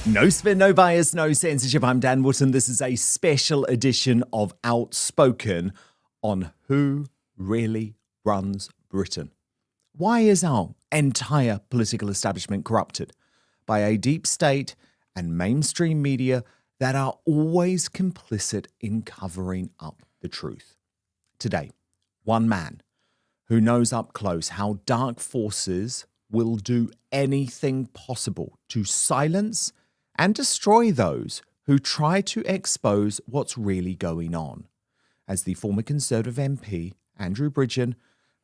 No spin, no bias, no censorship. I'm Dan Wootton. This is a special edition of Outspoken on who really runs Britain. Why is our entire political establishment corrupted by a deep state and mainstream media that are always complicit in covering up the truth? Today, one man who knows up close how dark forces will do anything possible to silence and destroy those who try to expose what's really going on. As the former Conservative MP Andrew Bridgen,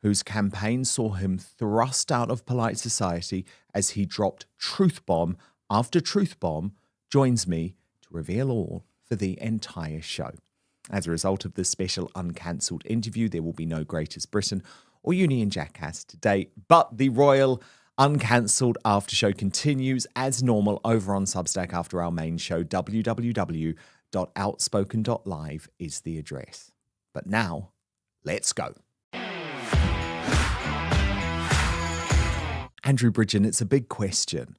whose campaign saw him thrust out of polite society as he dropped truth bomb after truth bomb, joins me to reveal all for the entire show. As a result of this special uncancelled interview, there will be no Greatest Britain or Union Jackass today, but the Royal Uncancelled After Show continues as normal over on Substack after our main show. www.outspoken.live is the address. But now, let's go. Andrew Bridgen, it's a big question,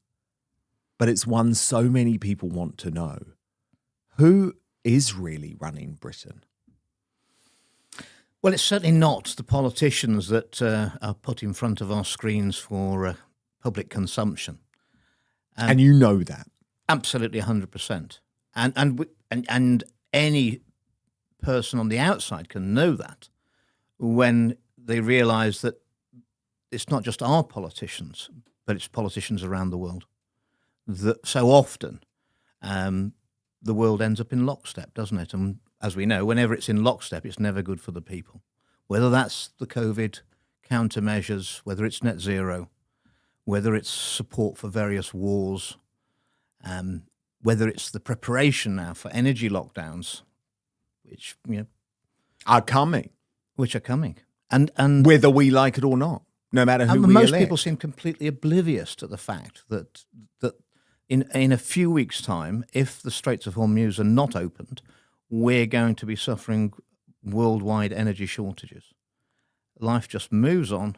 but it's one so many people want to know. Who is really running Britain? Well, it's certainly not the politicians that are put in front of our screens for public consumption. And you know that? Absolutely 100%. And any person on the outside can know that when they realise that it's not just our politicians, but it's politicians around the world. That so often the world ends up in lockstep, doesn't it? And as we know, whenever it's in lockstep, it's never good for the people. Whether that's the COVID countermeasures, whether it's net zero, whether it's support for various wars, whether it's the preparation now for energy lockdowns, which are coming. And whether we like it or not, no matter who we most elect. people seem completely oblivious to the fact that in a few weeks' time, if the Straits of Hormuz are not opened, we're going to be suffering worldwide energy shortages. Life just moves on.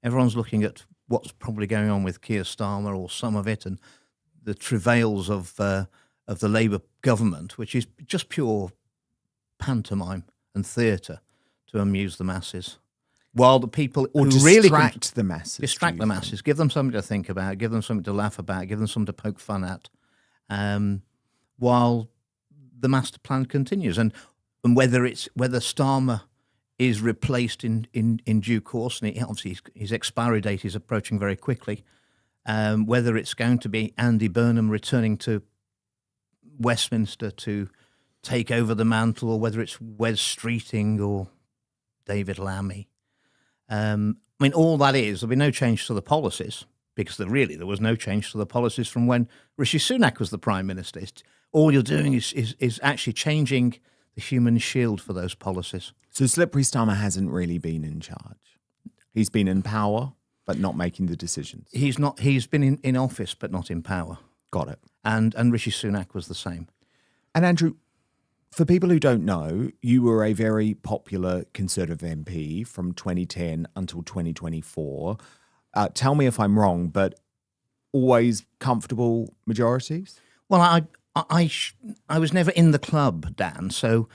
Everyone's looking at what's probably going on with Keir Starmer or some of it, and the travails of the Labour government, which is just pure pantomime and theatre to amuse the masses. While the people or who distract the masses, give them something to think about, give them something to laugh about, give them something to poke fun at, while the master plan continues. And whether Starmer is replaced in due course, and obviously his expiry date is approaching very quickly, whether it's going to be Andy Burnham returning to Westminster to take over the mantle, or whether it's Wes Streeting or David Lammy. All that is, there'll be no change to the policies, because there was no change to the policies from when Rishi Sunak was the Prime Minister. All you're doing is actually changing the human shield for those policies. So Slippery Starmer hasn't really been in charge. He's been in power, but not making the decisions. He's not. He's been in office, but not in power. Got it. And Rishi Sunak was the same. And Andrew, for people who don't know, you were a very popular Conservative MP from 2010 until 2024. Tell me if I'm wrong, but always comfortable majorities? Well, I was never in the club, Dan, so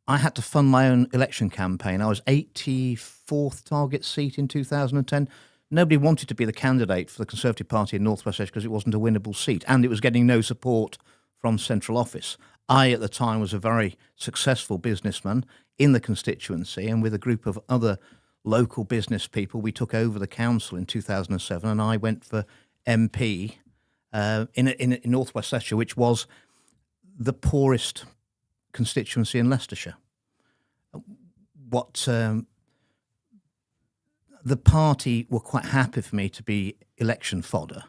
I had to fund my own election campaign. I was 84th target seat in 2010. Nobody wanted to be the candidate for the Conservative Party in North West Cheshire because it wasn't a winnable seat, and it was getting no support from central office. I, at the time, was a very successful businessman in the constituency, and with a group of other local business people, we took over the council in 2007, and I went for MP in North West Cheshire, which was the poorest constituency in Leicestershire. The party were quite happy for me to be election fodder.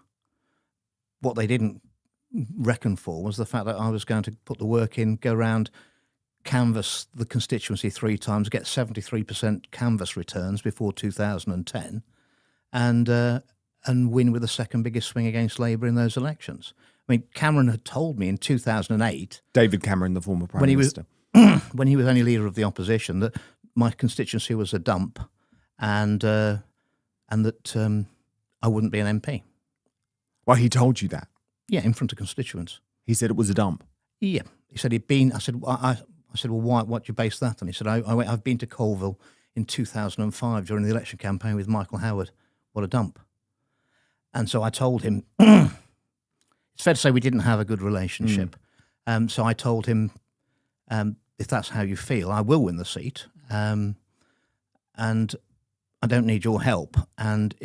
What they didn't reckon for was the fact that I was going to put the work in, go around, canvass the constituency 3 times, get 73% canvass returns before 2010, and win with the second biggest swing against Labour in those elections. I mean, Cameron had told me in 2008... David Cameron, the former Prime Minister. When he was only leader of the opposition, that my constituency was a dump and that I wouldn't be an MP. Well, he told you that? Yeah, in front of constituents. He said it was a dump. Yeah. He said he'd been, I said, well, why, what do you base that on? He said, I've been to Colville in 2005 during the election campaign with Michael Howard. What a dump. And so I told him, it's fair to say we didn't have a good relationship. So I told him, if that's how you feel, I will win the seat. And I don't need your help. And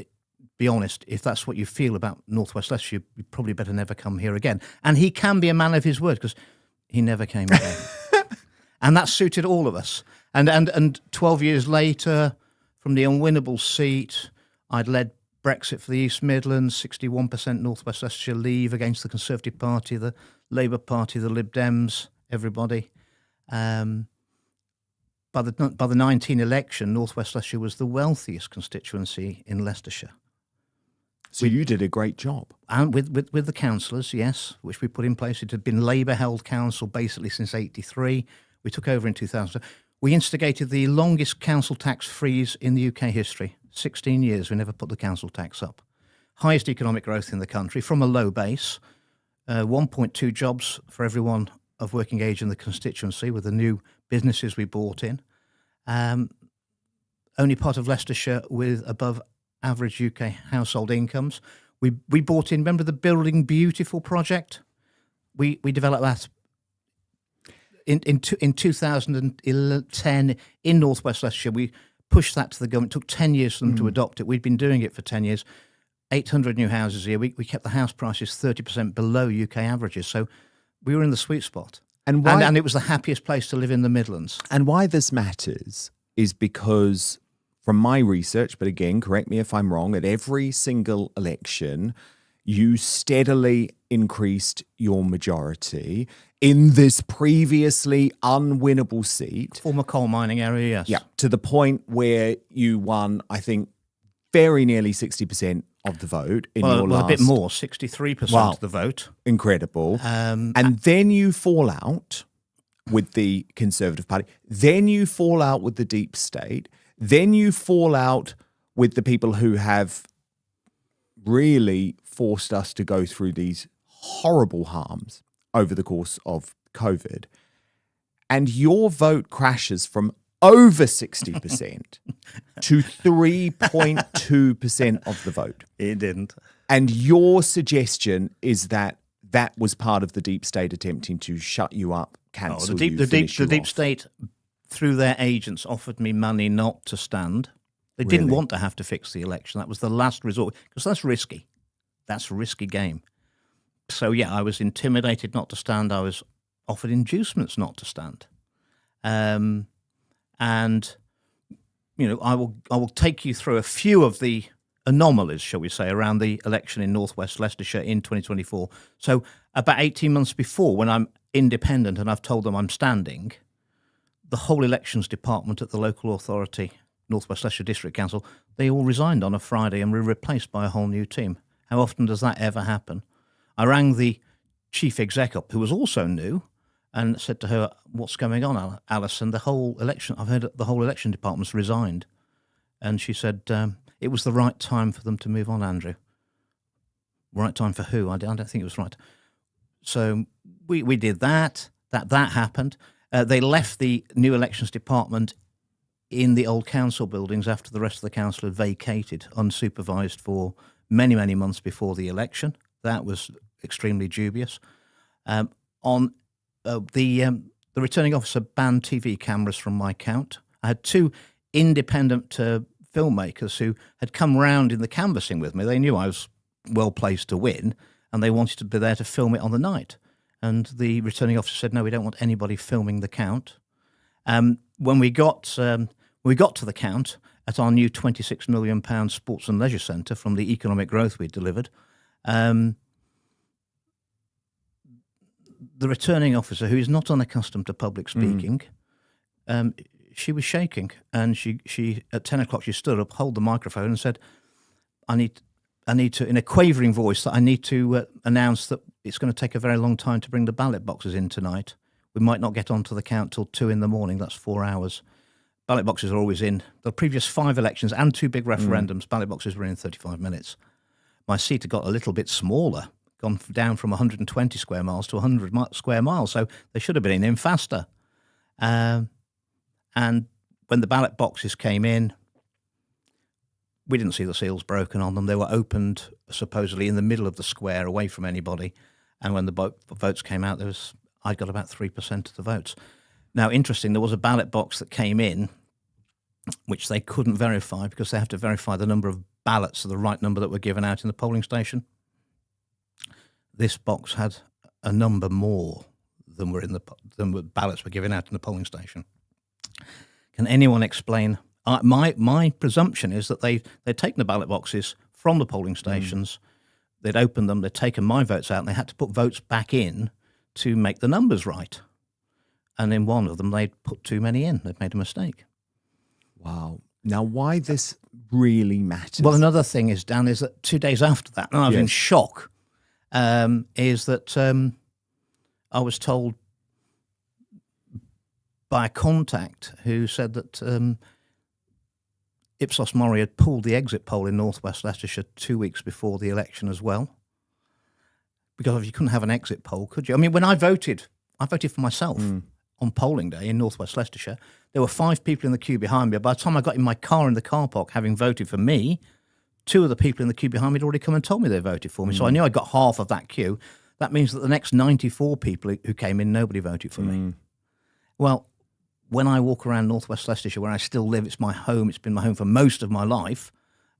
be honest, if that's what you feel about North West Leicestershire, you probably better never come here again. And he can be a man of his word, because he never came again. And that suited all of us. And 12 years later, from the unwinnable seat, I'd led Brexit for the East Midlands, 61% North West Leicestershire leave against the Conservative Party, the Labour Party, the Lib Dems, everybody. By the 19 election, North West Leicestershire was the wealthiest constituency in Leicestershire. So you did a great job. And with the councillors, yes, which we put in place. It had been Labour-held council basically since 83. We took over in 2000. We instigated the longest council tax freeze in the UK history. 16 years, we never put the council tax up. Highest economic growth in the country from a low base. 1.2 jobs for everyone of working age in the constituency with the new businesses we brought in. Only part of Leicestershire with above average UK household incomes. We brought in, remember the Building Beautiful project? We developed that in 2010 in North West Leicestershire. We pushed that to the government. It took 10 years for them to adopt it. We'd been doing it for 10 years. 800 new houses a year. We kept the house prices 30% below UK averages. So we were in the sweet spot. And it was the happiest place to live in the Midlands. And why this matters is because, from my research, but again, correct me if I'm wrong, at every single election, you steadily increased your majority in this previously unwinnable seat. Former coal mining area, yes. Yeah, to the point where you won, I think, very nearly 60% of the vote in your last... a bit more, 63% of the vote. Incredible. And then you fall out with the Conservative Party. Then you fall out with the deep state. Then you fall out with the people who have really forced us to go through these horrible harms over the course of COVID. And your vote crashes from over 60% to 3.2% of the vote. It didn't. And your suggestion is that that was part of the deep state attempting to shut you up, cancel you, finish you The deep off. state, through their agents, offered me money not to stand. They didn't want to have to fix the election. That was the last resort, because that's risky. That's a risky game. So, yeah, I was intimidated not to stand. I was offered inducements not to stand. And, you know, I will take you through a few of the anomalies, shall we say, around the election in North West Leicestershire in 2024. So about 18 months before, when I'm independent and I've told them I'm standing, the whole elections department at the local authority, North West Leicestershire District Council, they all resigned on a Friday and were replaced by a whole new team. How often does that ever happen? I rang the chief exec up, who was also new, and said to her, "What's going on, Alison? The whole election, I've heard the whole election department's resigned." And she said, it was the right time for them to move on, Andrew. Right time for who? I don't think it was right. So we did that. That happened. They left the new elections department in the old council buildings after the rest of the council had vacated, unsupervised, for many, many months before the election. That was extremely dubious. The returning officer banned TV cameras from my count. I had two independent filmmakers who had come round in the canvassing with me. They knew I was well placed to win, and they wanted to be there to film it on the night. And the returning officer said, "No, we don't want anybody filming the count." When we got to the count at our new £26 million sports and leisure centre from the economic growth we'd delivered, the returning officer, who is not unaccustomed to public speaking, she was shaking, and she at 10 o'clock she stood up, held the microphone, and said, "I need to," in a quavering voice, that I need to announce that it's going to take a very long time to bring the ballot boxes in tonight. We might not get onto the count till 2 a.m. That's 4 hours. Ballot boxes are always in. The previous 5 elections and 2 big referendums, ballot boxes were in 35 minutes. My seat had got a little bit smaller gone down from 120 square miles to 100 square miles. So they should have been in faster. And when the ballot boxes came in, we didn't see the seals broken on them. They were opened supposedly in the middle of the square, away from anybody. And when the votes came out, I got about 3% of the votes. Now, interesting, there was a ballot box that came in, which they couldn't verify because they have to verify the number of ballots, the right number that were given out in the polling station. This box had a number more than ballots were given out in the polling station. Can anyone explain? My presumption is that they'd taken the ballot boxes from the polling stations, they'd opened them, they'd taken my votes out, and they had to put votes back in to make the numbers right. And in one of them, they'd put too many in. They'd made a mistake. Wow. Now, why this really matters? Well, another thing is, Dan, is that 2 days after that, and I was in shock, is that I was told by a contact who said that Ipsos Mori had pulled the exit poll in northwest Leicestershire 2 weeks before the election as well. Because you couldn't have an exit poll, could you? I mean, when I voted for myself on polling day in northwest Leicestershire. There were 5 people in the queue behind me. By the time I got in my car in the car park, having voted for me, 2 of the people in the queue behind me had already come and told me they voted for me. So I knew I got half of that queue. That means that the next 94 people who came in, nobody voted for me. Well, when I walk around northwest Leicestershire, where I still live, it's my home, it's been my home for most of my life,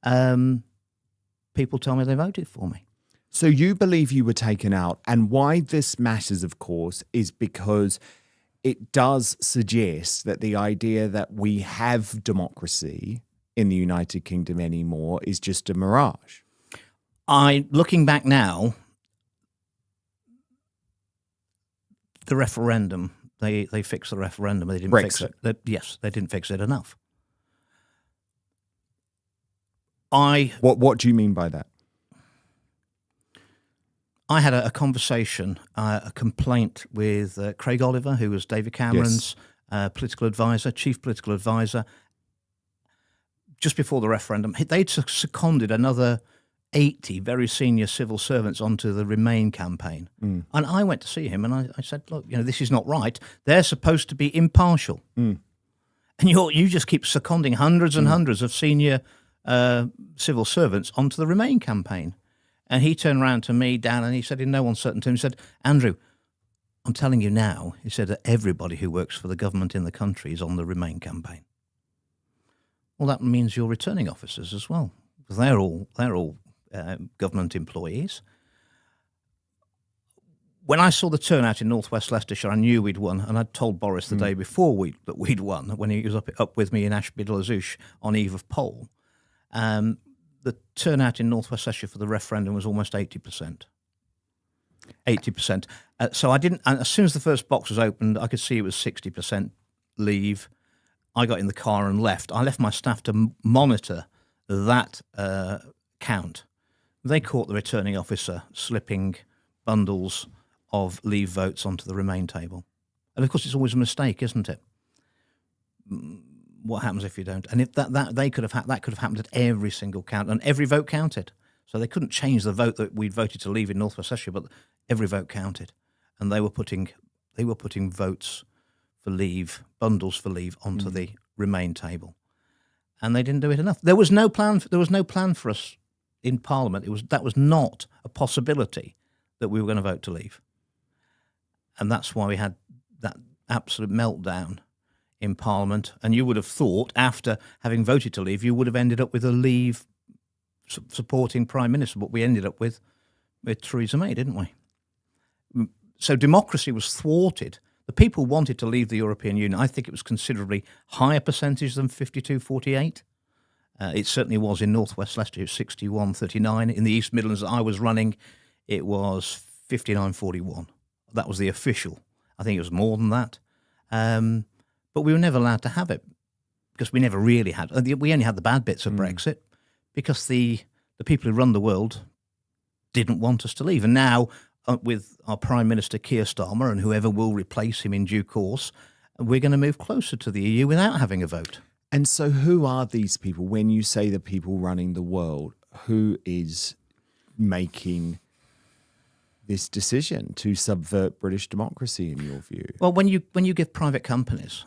people tell me they voted for me. So you believe you were taken out, and why this matters, of course, is because it does suggest that the idea that we have democracy in the United Kingdom anymore is just a mirage. Looking back now, the referendum, they fixed the referendum. They didn't fix it. Yes, they didn't fix it enough. What do you mean by that? I had a conversation, a complaint with Craig Oliver, who was David Cameron's political advisor, chief political advisor, just before the referendum. They'd seconded another 80 very senior civil servants onto the Remain campaign. And I went to see him and I said, look, this is not right. They're supposed to be impartial. And you just keep seconding hundreds and hundreds of senior civil servants onto the Remain campaign. And he turned around to me, Dan, and he said in no uncertain terms, he said, Andrew, I'm telling you now, he said that everybody who works for the government in the country is on the Remain campaign. Well, that means your returning officers as well, because they're all government employees. When I saw the turnout in northwest Leicestershire, I knew we'd won, and I'd told Boris the day before that we'd won, when he was up with me in Ashby-de-la-Zouch on eve of poll. The turnout in northwest Leicestershire for the referendum was almost 80%. 80%. So I didn't. And as soon as the first box was opened, I could see it was 60% leave. I got in the car and left. I left my staff to monitor that count. They caught the returning officer slipping bundles of leave votes onto the Remain table. And of course, it's always a mistake, isn't it? What happens if you don't? And if that could have happened at every single count, and every vote counted. So they couldn't change the vote that we'd voted to leave in northwest Leicestershire, but every vote counted, and they were putting votes for leave, bundles for leave, onto the Remain table, and they didn't do it enough. There was no plan. There was no plan for us in Parliament. That was not a possibility that we were going to vote to leave, and that's why we had that absolute meltdown in Parliament. And you would have thought, after having voted to leave, you would have ended up with a Leave supporting Prime Minister, but we ended up with Theresa May, didn't we? So democracy was thwarted. The people wanted to leave the European Union. I think it was considerably higher percentage than 52-48. It certainly was in northwest Leicestershire, 61-39. In the East Midlands that I was running, it was 59-41. That was the official. I think it was more than that. But we were never allowed to have it because we never really had. We only had the bad bits of Brexit because the people who run the world didn't want us to leave. And now, with our Prime Minister Keir Starmer and whoever will replace him in due course, we're going to move closer to the EU without having a vote. And so who are these people? When you say the people running the world, who is making this decision to subvert British democracy, in your view? Well, when you give private companies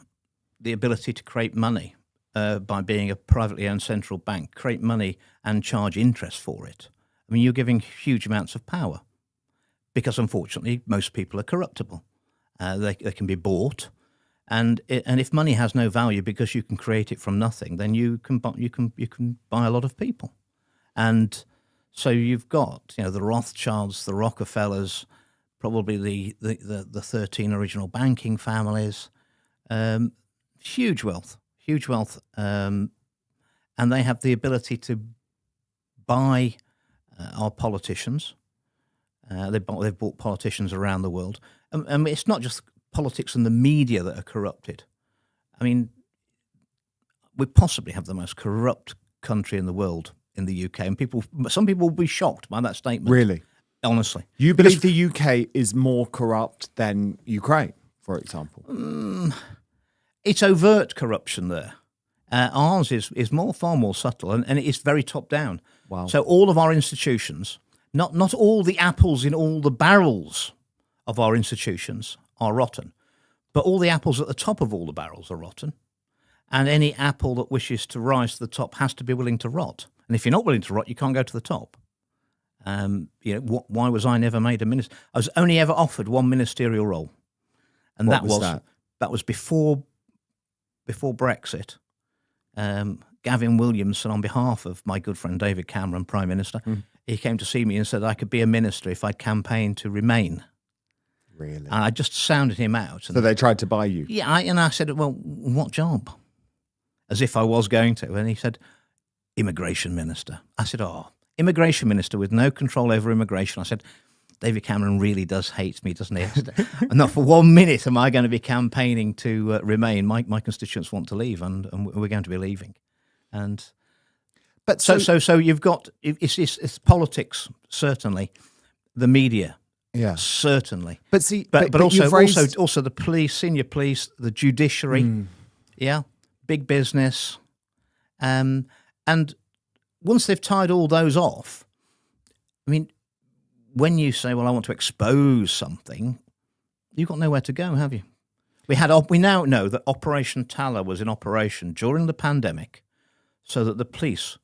the ability to create money by being a privately owned central bank, create money and charge interest for it, I mean, you're giving huge amounts of power because, unfortunately, most people are corruptible. They can be bought, and if money has no value because you can create it from nothing, then you can buy a lot of people, and so you've got the Rothschilds, the Rockefellers, probably the 13 original banking families, huge wealth, and they have the ability to buy our politicians. They've bought politicians around the world. It's not just politics and the media that are corrupted. I mean, we possibly have the most corrupt country in the world in the UK, and some people will be shocked by that statement. Really? Honestly. You believe the UK is more corrupt than Ukraine, for example? It's overt corruption there. Ours is far more subtle, and it is very top down. Wow. So all of our institutions, not all the apples in all the barrels of our institutions are rotten, but all the apples at the top of all the barrels are rotten, and any apple that wishes to rise to the top has to be willing to rot. And if you're not willing to rot, you can't go to the top. Why was I never made a minister? I was only ever offered one ministerial role, and What that was before Brexit. Gavin Williamson, on behalf of my good friend David Cameron, Prime Minister, he came to see me and said I could be a minister if I'd campaigned to remain. Really? And I just sounded him out. So they tried to buy you? Yeah, I said, well, what job? As if I was going to. And he said, immigration minister. I said, immigration minister with no control over immigration. I said, David Cameron really does hate me, doesn't he? Not for 1 minute am I going to be campaigning to remain. My constituents want to leave, and we're going to be leaving. And but so you've got it's politics, certainly, the media, certainly. But see, but also the police, senior police, the judiciary, big business, and once they've tied all those off, I mean, when you say, well, I want to expose something, you've got nowhere to go, have you? We now know that Operation Tallow was in operation during the pandemic so that the police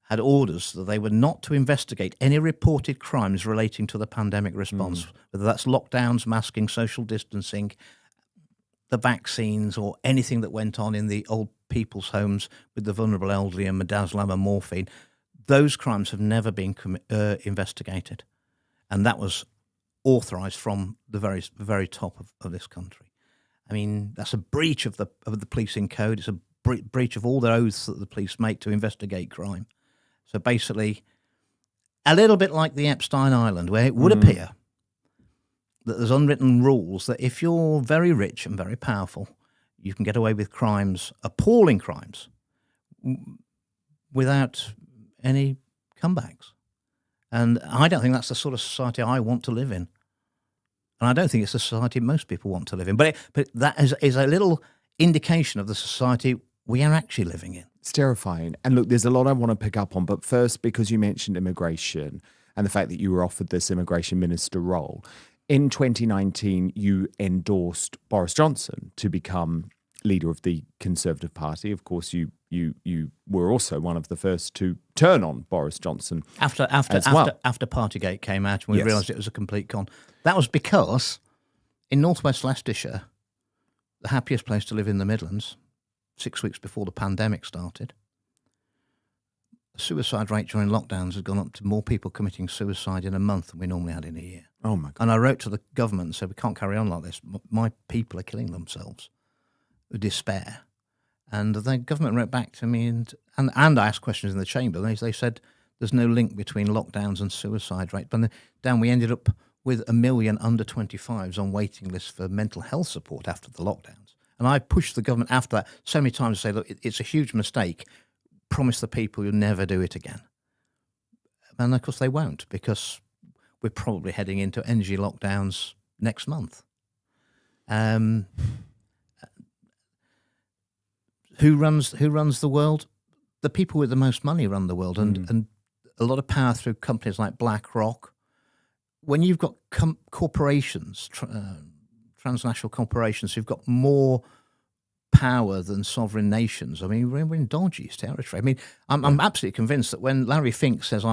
had orders that they were not to investigate any reported crimes relating to the pandemic response, whether that's lockdowns, masking, social distancing, the vaccines, or anything that went on in the old people's homes with the vulnerable elderly and midazolam and morphine. Those crimes have never been investigated. And that was authorised from the very top of this country. I mean, that's a breach of the policing code. It's a breach of all the oaths that the police make to investigate crime. So basically, a little bit like the Epstein Island, where it would appear that there's unwritten rules that if you're very rich and very powerful, you can get away with crimes, appalling crimes, without any comebacks. And I don't think that's the sort of society I want to live in. And I don't think it's the society most people want to live in. But that is a little indication of the society we are actually living in. It's terrifying. And look, there's a lot I want to pick up on. But first, because you mentioned immigration and the fact that you were offered this immigration minister role, in 2019, you endorsed Boris Johnson to become leader of the Conservative Party. Of course, you were also one of the first to turn on Boris Johnson after Partygate came out, and we realised it was a complete con. That was because in northwest Leicestershire, the happiest place to live in the Midlands, 6 weeks before the pandemic started, the suicide rate during lockdowns had gone up to more people committing suicide in a month than we normally had in a year. Oh my God! And I wrote to the government and said, we can't carry on like this. My people are killing themselves with despair. And the government wrote back to me, and I asked questions in the chamber. They said there's no link between lockdowns and suicide rate. But then we ended up with 1 million under 25s on waiting lists for mental health support after the lockdowns. And I pushed the government after that so many times to say, look, it's a huge mistake. Promise the people you'll never do it again. And of course they won't, because we're probably heading into energy lockdowns next month. Who runs the world? The people with the most money run the world, and a lot of power through companies like BlackRock, when you've got corporations, transnational corporations who've got more power than sovereign nations, I mean, we're in dodgy territory. I mean, I'm absolutely convinced that when Larry Fink says,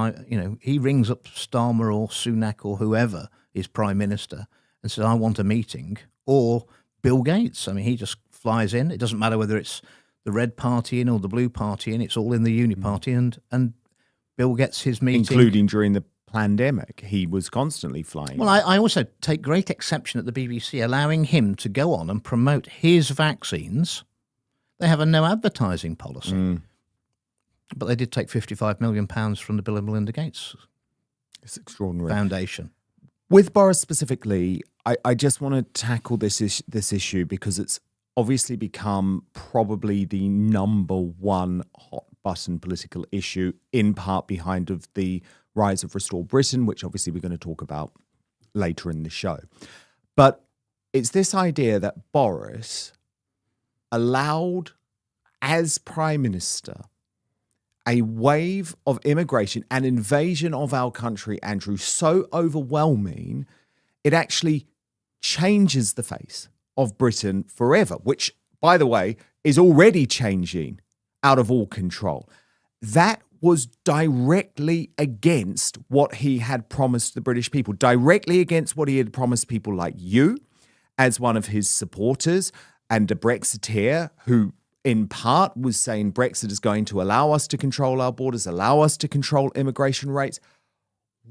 he rings up Starmer or Sunak or whoever is prime minister and says, I want a meeting, or Bill Gates, I mean, he just flies in. It doesn't matter whether it's the red party in or the blue party in, it's all in the uni party, and Bill gets his meeting. Including during the pandemic, he was constantly flying. Well, I also take great exception at the BBC allowing him to go on and promote his vaccines. They have a no advertising policy. But they did take £55 million from the Bill and Melinda Gates It's extraordinary. Foundation. With Boris specifically, I just want to tackle this issue because it's obviously become probably the number one hot button political issue, in part behind of the rise of Restore Britain, which obviously we're going to talk about later in the show. But it's this idea that Boris allowed, as Prime Minister, a wave of immigration and invasion of our country, Andrew, so overwhelming, it actually changes the face of Britain forever, which, by the way, is already changing out of all control. That was directly against what he had promised the British people, directly against what he had promised people like you as one of his supporters and a Brexiteer who in part was saying Brexit is going to allow us to control our borders, allow us to control immigration rates.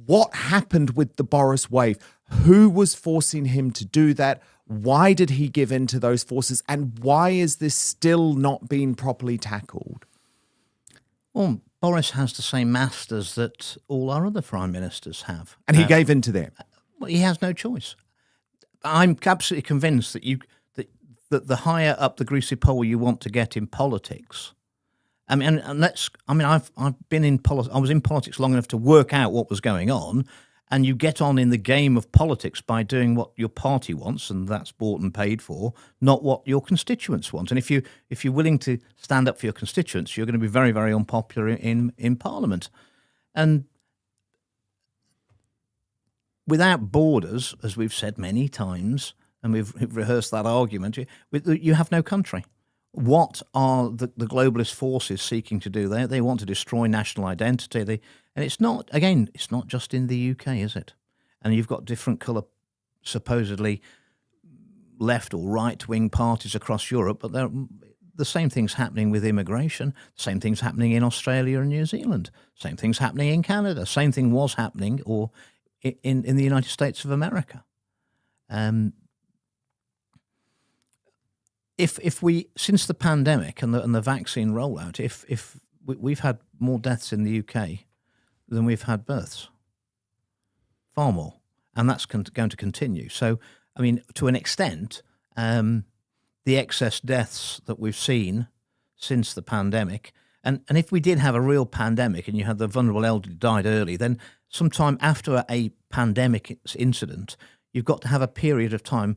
What happened with the Boris wave? Who was forcing him to do that? Why did he give in to those forces? And why is this still not being properly tackled? Well, Boris has the same masters that all our other prime ministers have. And he gave in to them. Well, he has no choice. I'm absolutely convinced that that the higher up the greasy pole you want to get in politics. I mean, I've been in politics. I was in politics long enough to work out what was going on, and you get on in the game of politics by doing what your party wants, and that's bought and paid for, not what your constituents want. And if you're willing to stand up for your constituents, you're going to be very, very unpopular in Parliament. And without borders, as we've said many times, and we've rehearsed that argument, you have no country. What are the globalist forces seeking to do there? They want to destroy national identity. And it's not just in the UK, is it? And you've got different colour, supposedly left or right-wing parties across Europe, but the same thing's happening with immigration, same thing's happening in Australia and New Zealand, same thing's happening in Canada, same thing was happening or in the United States of America. If we, since the pandemic and the vaccine rollout, if we've had more deaths in the UK than we've had births, far more, and that's going to continue. So, I mean, to an extent, the excess deaths that we've seen since the pandemic, and if we did have a real pandemic and you had the vulnerable elderly died early, then sometime after a pandemic incident, you've got to have a period of time.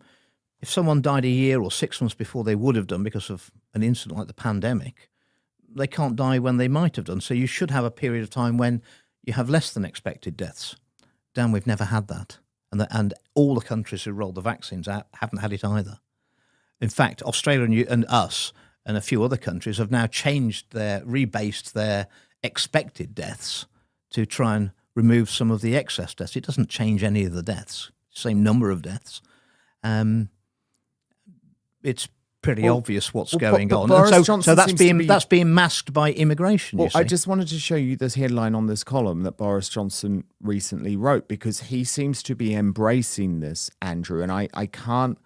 If someone died a year or 6 months before they would have done because of an incident like the pandemic, they can't die when they might have done. So you should have a period of time when you have less than expected deaths. Dan, we've never had that. And all the countries who rolled the vaccines out haven't had it either. In fact, Australia and us and a few other countries have now rebased their expected deaths to try and remove some of the excess deaths. It doesn't change any of the deaths, same number of deaths. It's pretty obvious what's going on. And so that's being masked by immigration. Well, I just wanted to show you this headline on this column that Boris Johnson recently wrote, because he seems to be embracing this, Andrew, and I can't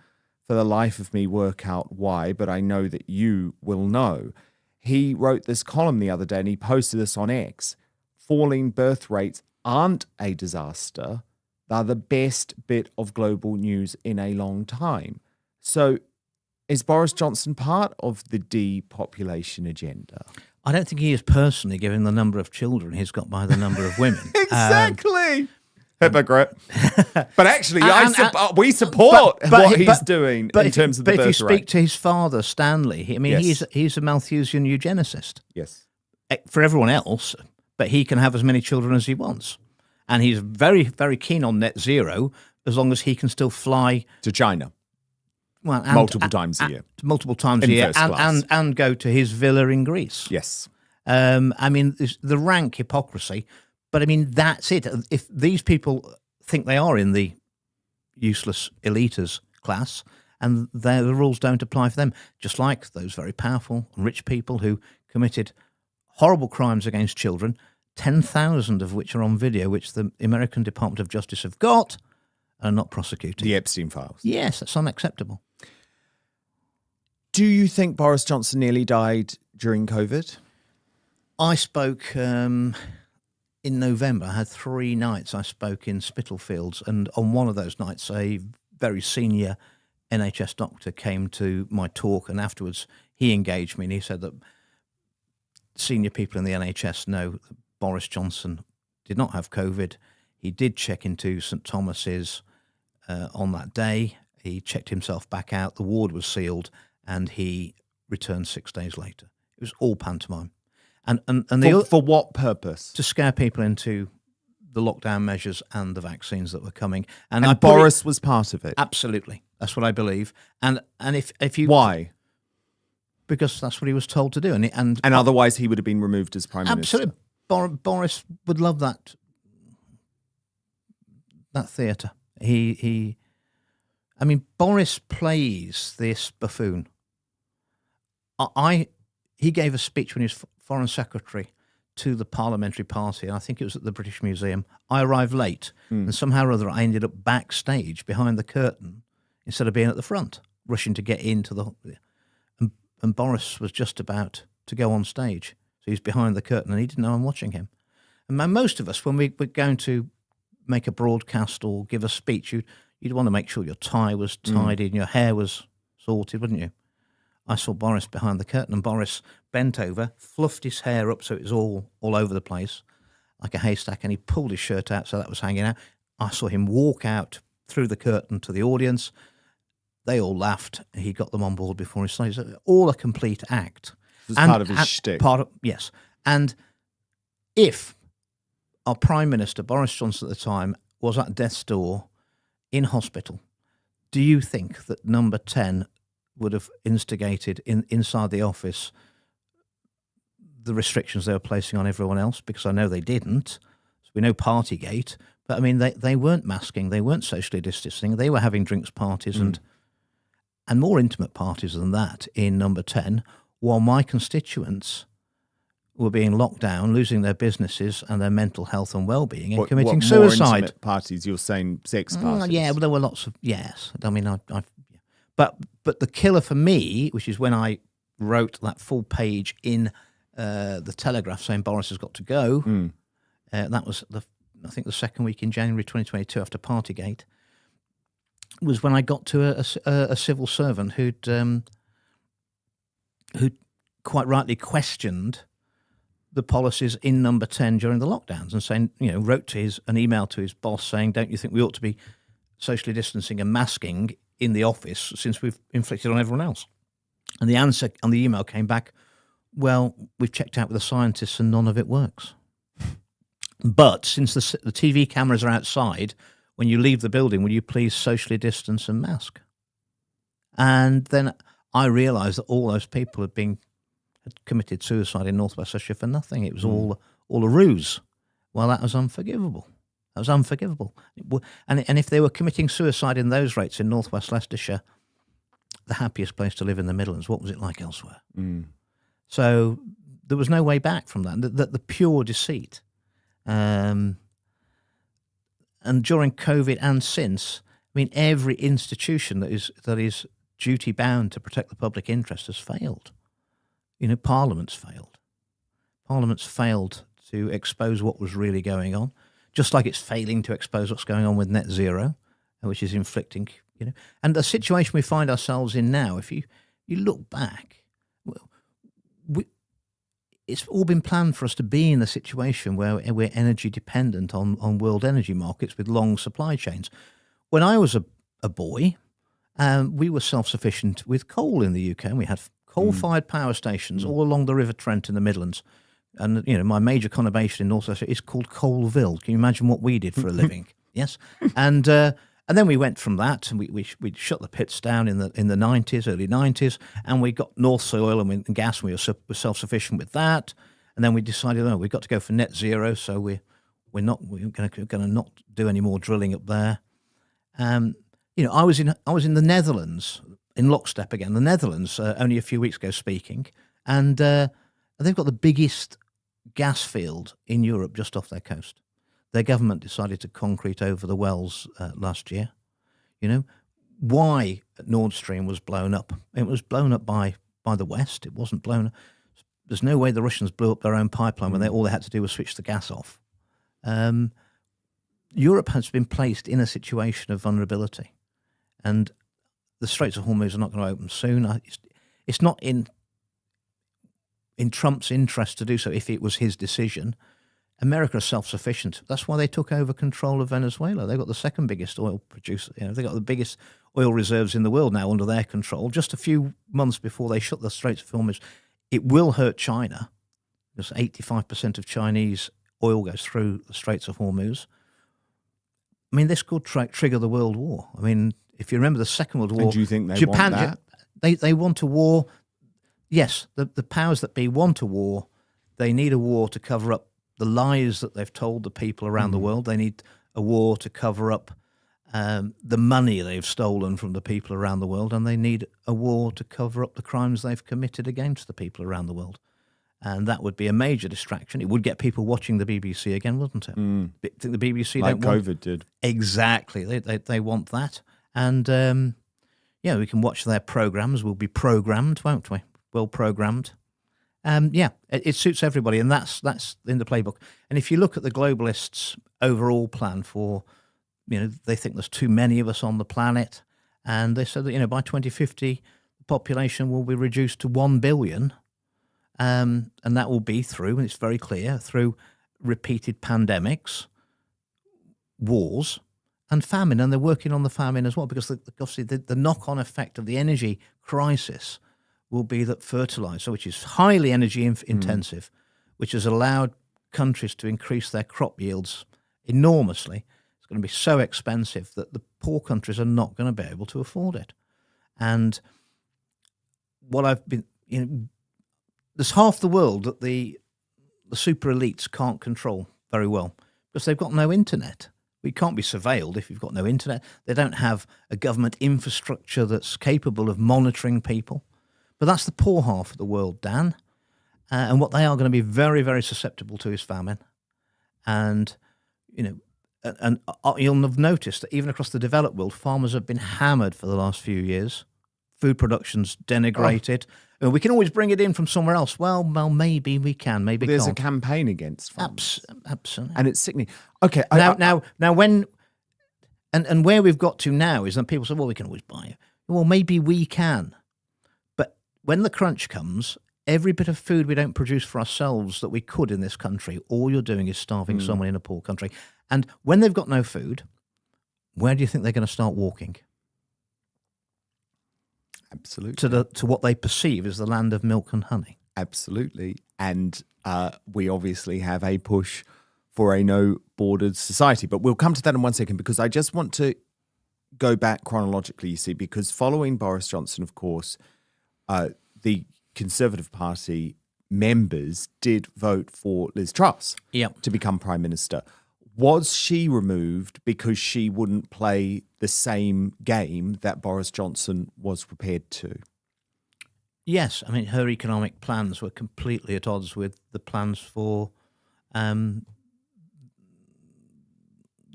for the life of me work out why, but I know that you will know. He wrote this column the other day and he posted this on X. Falling birth rates aren't a disaster. They're the best bit of global news in a long time. So is Boris Johnson part of the depopulation agenda? I don't think he is personally, given the number of children he's got by the number of women. Exactly. Hypocrite. But actually, we support what he's doing in terms of the birth rate. But if you speak to his father, Stanley, he's a Malthusian eugenicist. Yes. For everyone else, but he can have as many children as he wants. And he's very, very keen on net zero as long as he can still fly To China. well, Multiple times a year. multiple times In a year, first class. and go to his villa in Greece. Yes. I mean, the rank hypocrisy. But I mean, that's it. If these people think they are in the useless eliters class, and the rules don't apply for them, just like those very powerful and rich people who committed horrible crimes against children, 10,000 of which are on video, which the American Department of Justice have got and are not prosecuting. The Epstein files. Yes, that's unacceptable. Do you think Boris Johnson nearly died during COVID? I spoke in November. I had 3 nights I spoke in Spitalfields, and on one of those nights a very senior NHS doctor came to my talk, and afterwards he engaged me and he said that senior people in the NHS know that Boris Johnson did not have COVID. He did check into St Thomas's on that day. He checked himself back out. The ward was sealed, and he returned 6 days later. It was all pantomime. And For what purpose? to scare people into the lockdown measures and the vaccines that were coming. And I put Boris was part of it. absolutely, that's what I believe. And if you Why? because that's what he was told to do, and otherwise he would have been removed as Prime Minister. absolutely, Boris would love that theatre. I mean, Boris plays this buffoon. He gave a speech when he was Foreign Secretary to the Parliamentary Party, and I think it was at the British Museum. I arrived late, and somehow or other I ended up backstage behind the curtain instead of being at the front, rushing to get into the... And Boris was just about to go on stage. So he's behind the curtain, and he didn't know I'm watching him. And most of us, when we're going to make a broadcast or give a speech, you'd want to make sure your tie was tidy and your hair was sorted, wouldn't you? I saw Boris behind the curtain, and Boris bent over, fluffed his hair up so it was all over the place, like a haystack, and he pulled his shirt out so that was hanging out. I saw him walk out through the curtain to the audience. They all laughed. He got them on board before he started. All a complete act. It was part of his shtick. Yes. And if our Prime Minister, Boris Johnson at the time, was at death's door in hospital, do you think that Number 10 would have instigated inside the office the restrictions they were placing on everyone else? Because I know they didn't. So we know Partygate. But, I mean, they weren't masking. They weren't socially distancing. They were having drinks parties and more intimate parties than that in Number 10, while my constituents were being locked down, losing their businesses and their mental health and well-being, and committing suicide. More intimate parties? You're saying sex parties? Yeah, well, there were lots of, yes. I mean, but the killer for me, which is when I wrote that full page in the Telegraph saying Boris has got to go, that was, I think, the second week in January 2022 after Partygate, was when I got to a civil servant who'd quite rightly questioned the policies in Number 10 during the lockdowns and saying, wrote to an email to his boss saying, don't you think we ought to be socially distancing and masking in the office since we've inflicted on everyone else? And the answer on the email came back, well, we've checked out with the scientists and none of it works. But since the TV cameras are outside, when you leave the building, will you please socially distance and mask? And then I realised that all those people had committed suicide in North West Leicestershire for nothing. It was all a ruse. Well, that was unforgivable. That was unforgivable. And if they were committing suicide in those rates in North West Leicestershire, the happiest place to live in the Midlands, what was it like elsewhere? So there was no way back from that. The pure deceit. And during COVID and since, I mean, every institution that is duty bound to protect the public interest has failed. Parliament's failed. Parliament's failed to expose what was really going on, just like it's failing to expose what's going on with net zero, which is inflicting, And the situation we find ourselves in now, if you look back, it's all been planned for us to be in a situation where we're energy dependent on world energy markets with long supply chains. When I was a boy, we were self-sufficient with coal in the UK, and we had coal-fired power stations all along the River Trent in the Midlands, And, my major conurbation in North Australia is called Colville. Can you imagine what we did for a living? Yes. And then we went from that, and we shut the pits down in the 90s, early 90s, and we got North Sea oil and gas, and we were self-sufficient with that. And then we decided, we've got to go for net zero, so we're going to not do any more drilling up there. I was in the Netherlands, in lockstep again. The Netherlands only a few weeks ago speaking, and they've got the biggest gas field in Europe just off their coast. Their government decided to concrete over the wells last year. Why Nord Stream was blown up? It was blown up by the West. It wasn't blown up. There's no way the Russians blew up their own pipeline when all they had to do was switch the gas off. Europe has been placed in a situation of vulnerability, and the Straits of Hormuz are not going to open soon. It's not in Trump's interest to do so if it was his decision. America is self-sufficient. That's why they took over control of Venezuela. They've got the second biggest oil producer. They've got the biggest oil reserves in the world now under their control. Just a few months before they shut the Straits of Hormuz, it will hurt China, because 85% of Chinese oil goes through the Straits of Hormuz. I mean, this could trigger the World War. I mean, if you remember the Second World War, And do you think they want that? They want a war. Yes, the powers that be want a war. They need a war to cover up the lies that they've told the people around the world. They need a war to cover up the money they've stolen from the people around the world, and they need a war to cover up the crimes they've committed against the people around the world. And that would be a major distraction. It would get people watching the BBC again, wouldn't it? Think the BBC Like don't COVID did. Exactly. They want that. And, we can watch their programmes. We'll be programmed, won't we? Well programmed. It suits everybody, and that's in the playbook. And if you look at the globalists' overall plan for, they think there's too many of us on the planet, and they said that, by 2050, the population will be reduced to 1 billion, and that will be through, and it's very clear, through repeated pandemics, wars, and famine. And they're working on the famine as well, because obviously the knock-on effect of the energy crisis will be that fertilizer, which is highly energy intensive, which has allowed countries to increase their crop yields enormously, it's going to be so expensive that the poor countries are not going to be able to afford it. And what I've been, there's half the world that the super elites can't control very well, because they've got no internet. We can't be surveilled if you've got no internet. They don't have a government infrastructure that's capable of monitoring people. But that's the poor half of the world, Dan. And what they are going to be very, very susceptible to is famine. And, you'll have noticed that even across the developed world, farmers have been hammered for the last few years. Food production's denigrated. And we can always bring it in from somewhere else. Well, maybe we can, maybe There's can't. a campaign against farmers. Absolutely. And it's sickening. Okay. Now, when... And where we've got to now is that people say, well, we can always buy it. Well, maybe we can. When the crunch comes, every bit of food we don't produce for ourselves that we could in this country, all you're doing is starving someone in a poor country. And when they've got no food, where do you think they're going to start walking? Absolutely. To what they perceive as the land of milk and honey. Absolutely. And we obviously have a push for a no-borders society. But we'll come to that in 1 second, because I just want to go back chronologically, you see, because following Boris Johnson, of course, the Conservative Party members did vote for Liz Truss to become Prime Minister. Was she removed because she wouldn't play the same game that Boris Johnson was prepared to? Yes. I mean, her economic plans were completely at odds with the plans for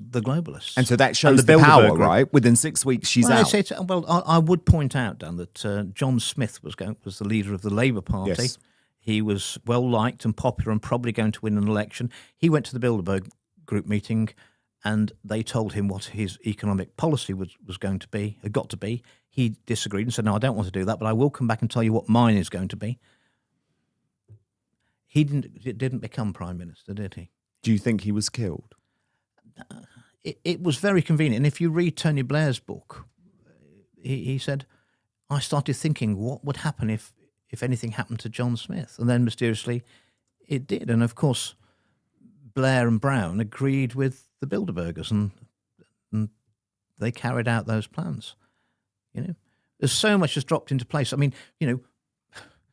the globalists. And so that shows the power, right? Within 6 weeks, she's out. I would point out, Dan, that John Smith was the leader of the Labour Party. Yes. He was well-liked and popular and probably going to win an election. He went to the Bilderberg Group meeting, and they told him what his economic policy was going to be, had got to be. He disagreed and said, no, I don't want to do that, but I will come back and tell you what mine is going to be. He didn't become Prime Minister, did he? Do you think he was killed? It was very convenient. And if you read Tony Blair's book, he said, I started thinking what would happen if anything happened to John Smith. And then mysteriously It did. And of course, Blair and Brown agreed with the Bilderbergers and they carried out those plans. There's so much has dropped into place. I mean,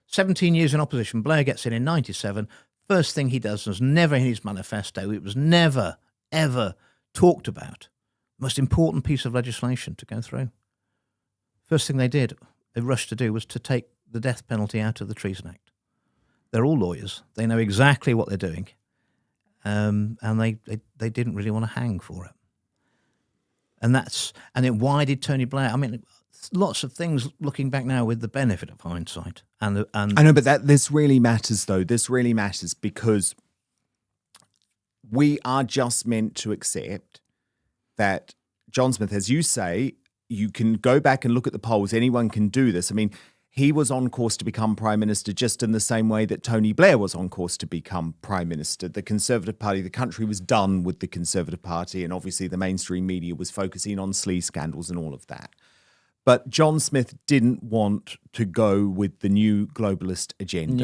17 years in opposition, Blair gets in 97. First thing he does was never in his manifesto. It was never, ever talked about. Most important piece of legislation to go through. First thing they rushed to do was to take the death penalty out of the Treason Act. They're all lawyers. They know exactly what they're doing. And they didn't really want to hang for it. And then why did Tony Blair? I mean, lots of things looking back now with the benefit of hindsight. And I know, but this really matters, though. This really matters because we are just meant to accept that John Smith, as you say, you can go back and look at the polls. Anyone can do this. I mean, he was on course to become Prime Minister just in the same way that Tony Blair was on course to become Prime Minister. The Conservative Party, the country was done with the Conservative Party, and obviously the mainstream media was focusing on sleaze scandals and all of that. But John Smith didn't want to go with the new globalist agenda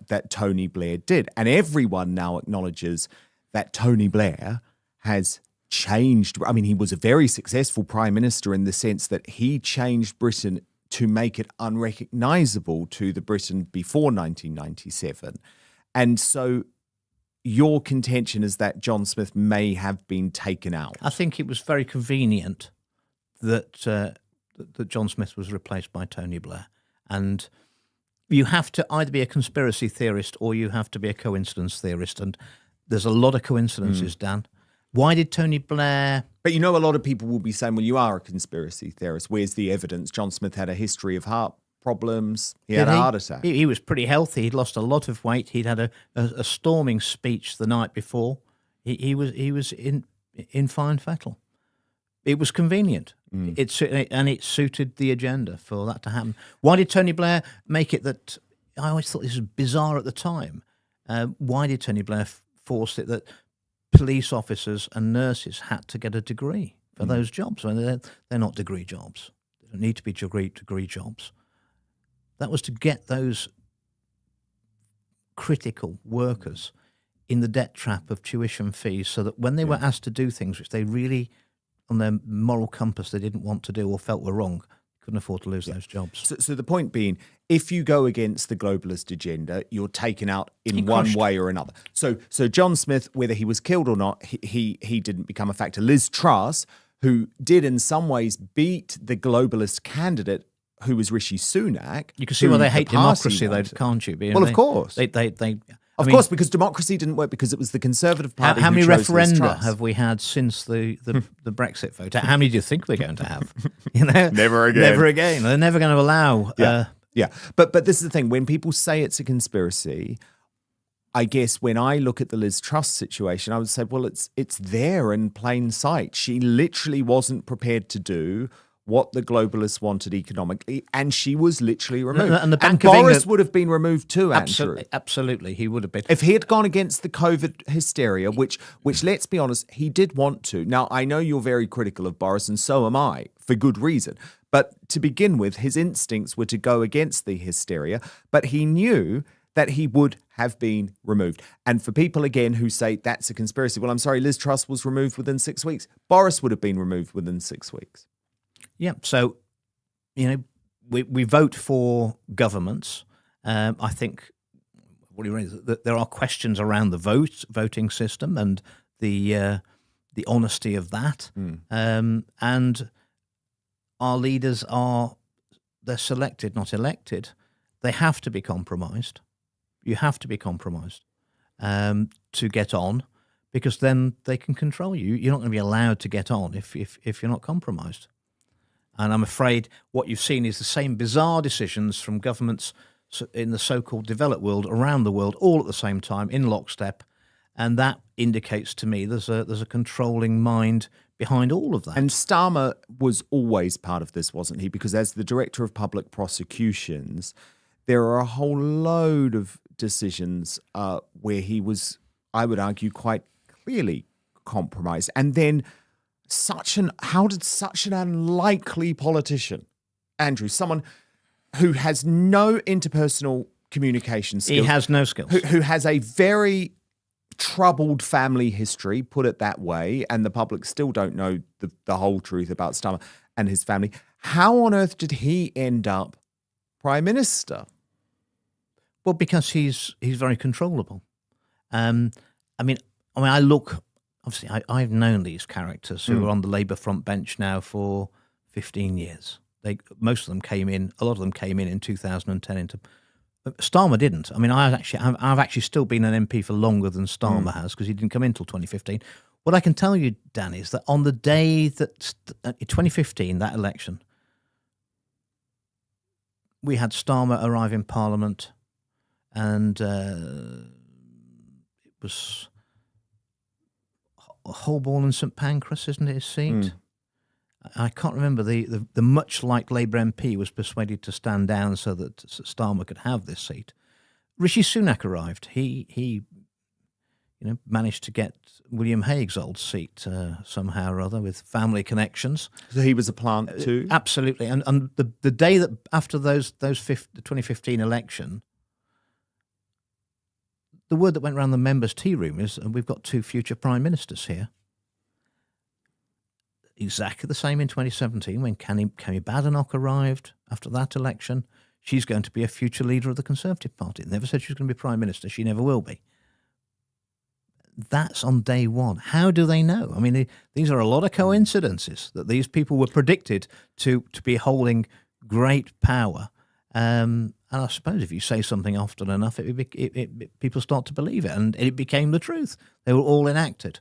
that Tony Blair did. And everyone now acknowledges that Tony Blair has changed. I mean, he was a very successful Prime Minister in the sense that he changed Britain to make it unrecognisable to the Britain before 1997. And so your contention is that John Smith may have been taken out. I think it was very convenient that John Smith was replaced by Tony Blair. And you have to either be a conspiracy theorist or you have to be a coincidence theorist. And there's a lot of coincidences, Dan. Why did Tony Blair... But a lot of people will be saying, well, you are a conspiracy theorist. Where's the evidence? John Smith had a history of heart problems. He had a heart attack. He was pretty healthy. He'd lost a lot of weight. He'd had a storming speech the night before. He was in fine fettle. It was convenient. It suited the agenda for that to happen. Why did Tony Blair make it that... I always thought this was bizarre at the time. Why did Tony Blair force it that police officers and nurses had to get a degree for those jobs? I mean, they're not degree jobs. They don't need to be degree jobs. That was to get those critical workers in the debt trap of tuition fees so that when they were asked to do things which they really, on their moral compass, they didn't want to do or felt were wrong, couldn't afford to lose those jobs. So the point being, if you go against the globalist agenda, you're taken out in one way or another. So John Smith, whether he was killed or not, he didn't become a factor. Liz Truss, who did in some ways beat the globalist candidate, who was Rishi Sunak. You can see why they hate democracy, though, can't you? Well, of course. Of course, because democracy didn't work because it was the Conservative Party. How many referenda have we had since the Brexit vote? How many do you think we're going to have? Never again. Never again. They're never going to allow. Yeah. But this is the thing. When people say it's a conspiracy, I guess when I look at the Liz Truss situation, I would say, well, it's there in plain sight. She literally wasn't prepared to do what the globalists wanted economically, and she was literally removed. And Boris would have been removed too, Andrew. Absolutely, he would have been. If he had gone against the COVID hysteria, which let's be honest, he did want to. Now, I know you're very critical of Boris, and so am I, for good reason. But to begin with, his instincts were to go against the hysteria, but he knew that he would have been removed. And for people, again, who say that's a conspiracy, well, I'm sorry, Liz Truss was removed within 6 weeks. Boris would have been removed within 6 weeks. Yeah, so, we vote for governments. I think that there are questions around the voting system and the honesty of that. And our leaders they're selected, not elected. They have to be compromised. You have to be compromised to get on, because then they can control you. You're not going to be allowed to get on if you're not compromised. And I'm afraid what you've seen is the same bizarre decisions from governments in the so-called developed world around the world, all at the same time, in lockstep. And that indicates to me there's a controlling mind behind all of that. And Starmer was always part of this, wasn't he? Because as the Director of Public Prosecutions, there are a whole load of decisions where he was, I would argue, quite clearly compromised. And then how did such an unlikely politician, Andrew, someone who has no interpersonal communication He skills. has no skills. Who has a very troubled family history, put it that way, and the public still don't know the whole truth about Starmer and his family. How on earth did he end up Prime Minister? Well, because he's very controllable. I look, obviously, I've known these characters who are on the Labour front bench now for 15 years. Most of them came in, a lot of them came in 2010 into. Starmer didn't. I mean, I've actually still been an MP for longer than Starmer has, because he didn't come in until 2015. What I can tell you, Dan, is that on the day that, in 2015, that election, we had Starmer arrive in Parliament, and it was Holborn and St Pancras, isn't it, his seat? I can't remember. The much liked Labour MP was persuaded to stand down so that Starmer could have this seat. Rishi Sunak arrived. He managed to get William Hague's old seat somehow or other with family connections. So he was a plant too? Absolutely. And the day that after the 2015 election, the word that went around the members' tea room is, we've got 2 future prime ministers here. Exactly the same in 2017 when Kemi Badenoch arrived after that election. She's going to be a future leader of the Conservative Party. Never said she was going to be Prime Minister. She never will be. That's on day one. How do they know? I mean, these are a lot of coincidences that these people were predicted to be holding great power. And I suppose if you say something often enough, people start to believe it. And it became the truth. They were all enacted.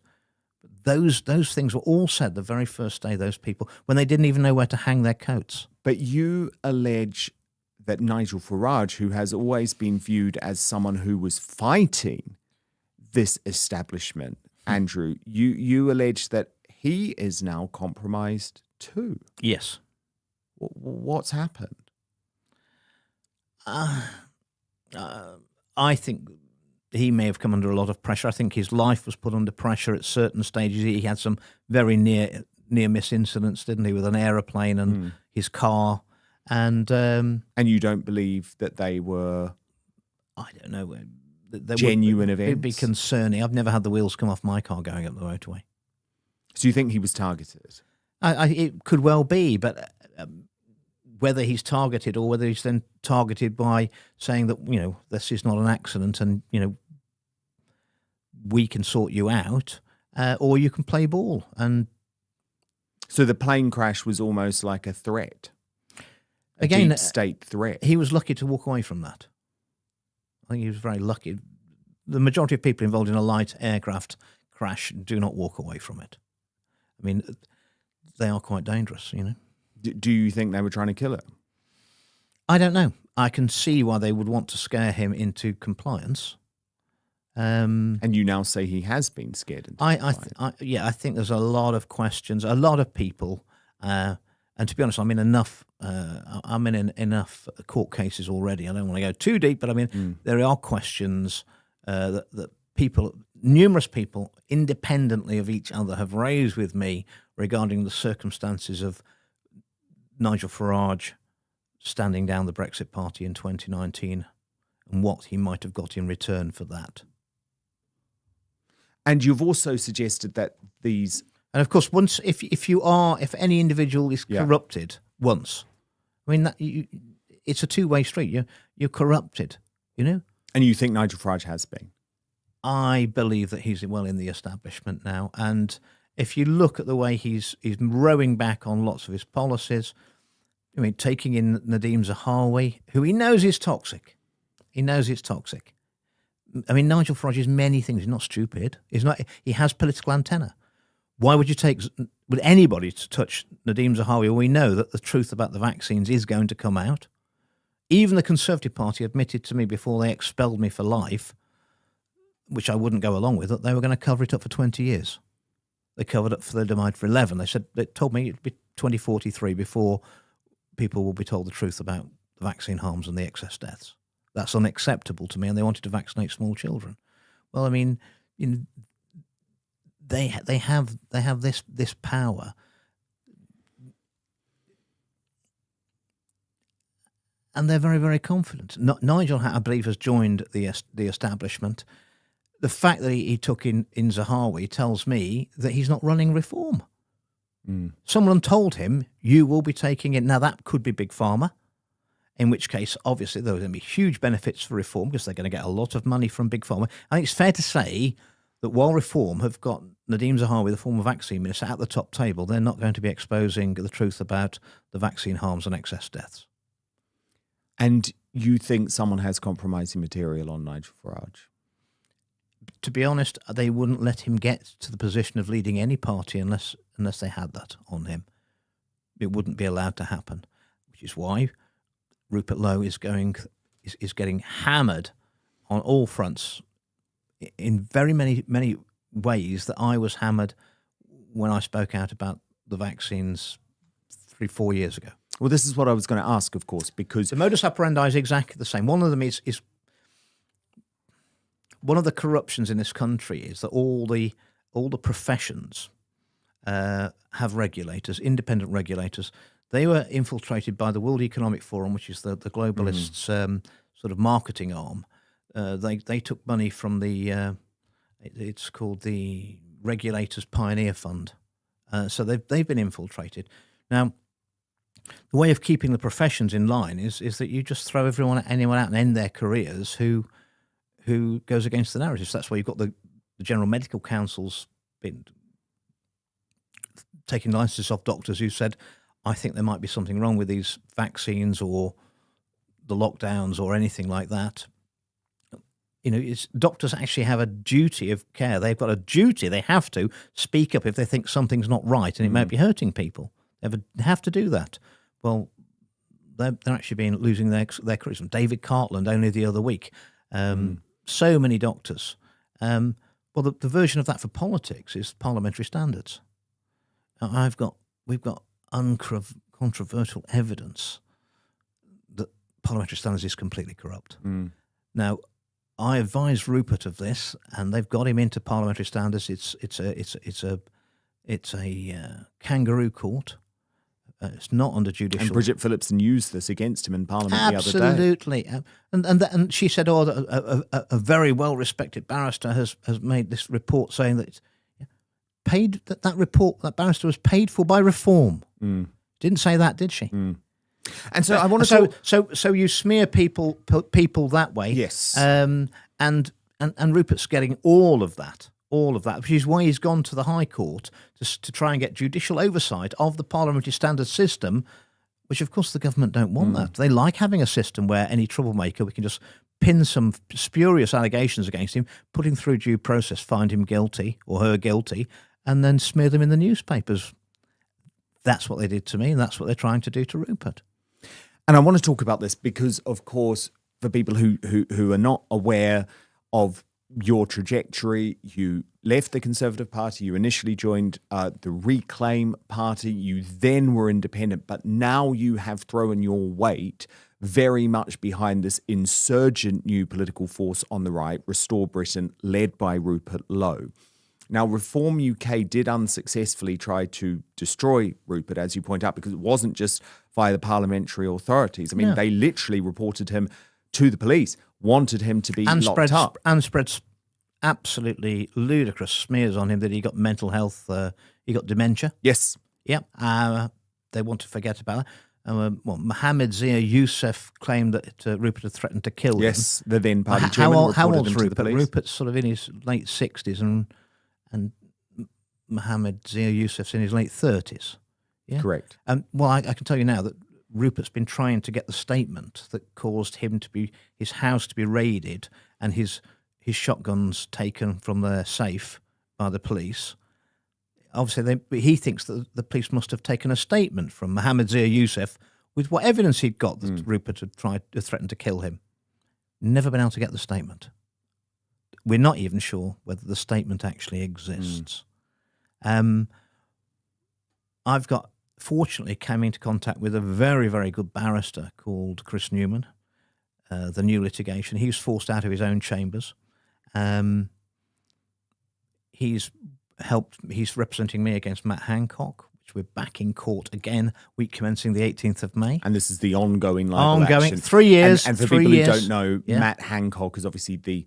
Those things were all said the very first day, those people, when they didn't even know where to hang their coats. But you allege that Nigel Farage, who has always been viewed as someone who was fighting this establishment, Andrew, you allege that he is now compromised too. Yes. What's happened? I think he may have come under a lot of pressure. I think his life was put under pressure at certain stages. He had some very near miss incidents, didn't he, with an aeroplane and his car. And you don't believe that they were, I don't know, genuine events? It'd be concerning. I've never had the wheels come off my car going up the motorway. So you think he was targeted? It could well be, but whether he's targeted or whether he's then targeted by saying that, this is not an accident and, we can sort you out, or you can play ball. And so the plane crash was almost like a threat, again, deep state threat. He was lucky to walk away from that. I think he was very lucky. The majority of people involved in a light aircraft crash do not walk away from it. I mean, they are quite dangerous, Do you think they were trying to kill him? I don't know. I can see why they would want to scare him into compliance. And you now say he has been scared into compliance. I think there's a lot of questions, a lot of people, and to be honest, I'm in enough. I'm in enough court cases already. I don't want to go too deep, but I mean, there are questions that numerous people, independently of each other, have raised with me regarding the circumstances of Nigel Farage standing down the Brexit Party in 2019 and what he might have got in return for that. And you've also suggested that these... And of course, once if any individual is corrupted once, I mean, it's a two-way street. You're corrupted, And you think Nigel Farage has been? I believe that he's well in the establishment now. And if you look at the way he's rowing back on lots of his policies, I mean, taking in Nadeem Zahawi, who he knows is toxic. He knows it's toxic. I mean, Nigel Farage is many things. He's not stupid. He has political antenna. Why would anybody to touch Nadeem Zahawi? Well, we know that the truth about the vaccines is going to come out. Even the Conservative Party admitted to me before they expelled me for life, which I wouldn't go along with, that they were going to cover it up for 20 years. They covered up for the demand for 11. They told me it'd be 2043 before people will be told the truth about the vaccine harms and the excess deaths. That's unacceptable to me, and they wanted to vaccinate small children. Well, I mean, they have this power, and they're very, very confident. Nigel, I believe, has joined the establishment. The fact that he took in Zahawi tells me that he's not running reform. Someone told him, you will be taking it. Now, that could be Big Pharma, in which case, obviously, there are going to be huge benefits for reform because they're going to get a lot of money from Big Pharma. I think it's fair to say that while reform have got Nadeem Zahawi, the former vaccine minister, at the top table, they're not going to be exposing the truth about the vaccine harms and excess deaths. And you think someone has compromising material on Nigel Farage? To be honest, they wouldn't let him get to the position of leading any party unless they had that on him. It wouldn't be allowed to happen, which is why Rupert Lowe is getting hammered on all fronts in very many ways that I was hammered when I spoke out about the vaccines 3-4 years ago. Well, this is what I was going to ask, of course, because the modus operandi is exactly the same. One of them is one of the corruptions in this country is that all the professions have regulators, independent regulators. They were infiltrated by the World Economic Forum, which is the globalists' sort of marketing arm. They took money from it's called the Regulators Pioneer Fund. So they've been infiltrated. Now, the way of keeping the professions in line is that you just throw anyone out and end their careers who goes against the narrative. So that's why you've got the General Medical Council's been taking licenses off doctors who said, I think there might be something wrong with these vaccines or the lockdowns or anything like that. Doctors actually have a duty of care. They've got a duty. They have to speak up if they think something's not right and it might be hurting people. They have to do that. Well, they're actually losing their careers. David Cartland only the other week. So many doctors. Well, the version of that for politics is parliamentary standards. Now, we've got uncontroversial evidence that parliamentary standards is completely corrupt. Now, I advised Rupert of this, and they've got him into parliamentary standards. It's a kangaroo court. It's not under judicial. And Bridget Phillipson used this against him in Parliament the other day. Absolutely. And she said, a very well-respected barrister has made this report saying that that barrister was paid for by reform. Didn't say that, did she? And so I want to so you smear people that way. Yes. And Rupert's getting all of that, which is why he's gone to the High Court to try and get judicial oversight of the parliamentary standard system, which of course the government don't want that. They like having a system where any troublemaker, we can just pin some spurious allegations against him, put him through due process, find him guilty or her guilty, and then smear them in the newspapers. That's what they did to me, and that's what they're trying to do to Rupert. And I want to talk about this because, of course, for people who are not aware of your trajectory, you left the Conservative Party, you initially joined the Reclaim Party, you then were independent, but now you have thrown your weight very much behind this insurgent new political force on the right, Restore Britain, led by Rupert Lowe. Now, Reform UK did unsuccessfully try to destroy Rupert, as you point out, because it wasn't just via the parliamentary authorities. I mean, they literally reported him to the police, wanted him to be locked up. And spread absolutely ludicrous smears on him that he got mental health, he got dementia. Yes. Yeah. They want to forget about it. Mohammed Zia Youssef claimed that Rupert had threatened to kill him. Yes, the then party chairman. How old's him to Rupert? the police. Rupert's sort of in his late 60s and Mohammed Zia Youssef's in his late 30s. Yeah? Correct. Well, I can tell you now that Rupert's been trying to get the statement that caused his house to be raided and his shotguns taken from their safe by the police. Obviously, he thinks that the police must have taken a statement from Mohammed Zia Youssef with what evidence he'd got that Rupert had threatened to kill him. Never been able to get the statement. We're not even sure whether the statement actually exists. Fortunately, came into contact with a very, very good barrister called Chris Newman, the new litigation. He was forced out of his own chambers. He's representing me against Matt Hancock, which we're back in court again, week commencing the 18th of May. And this is the ongoing libel action. 3 years. And for people who don't know, Matt Hancock is obviously the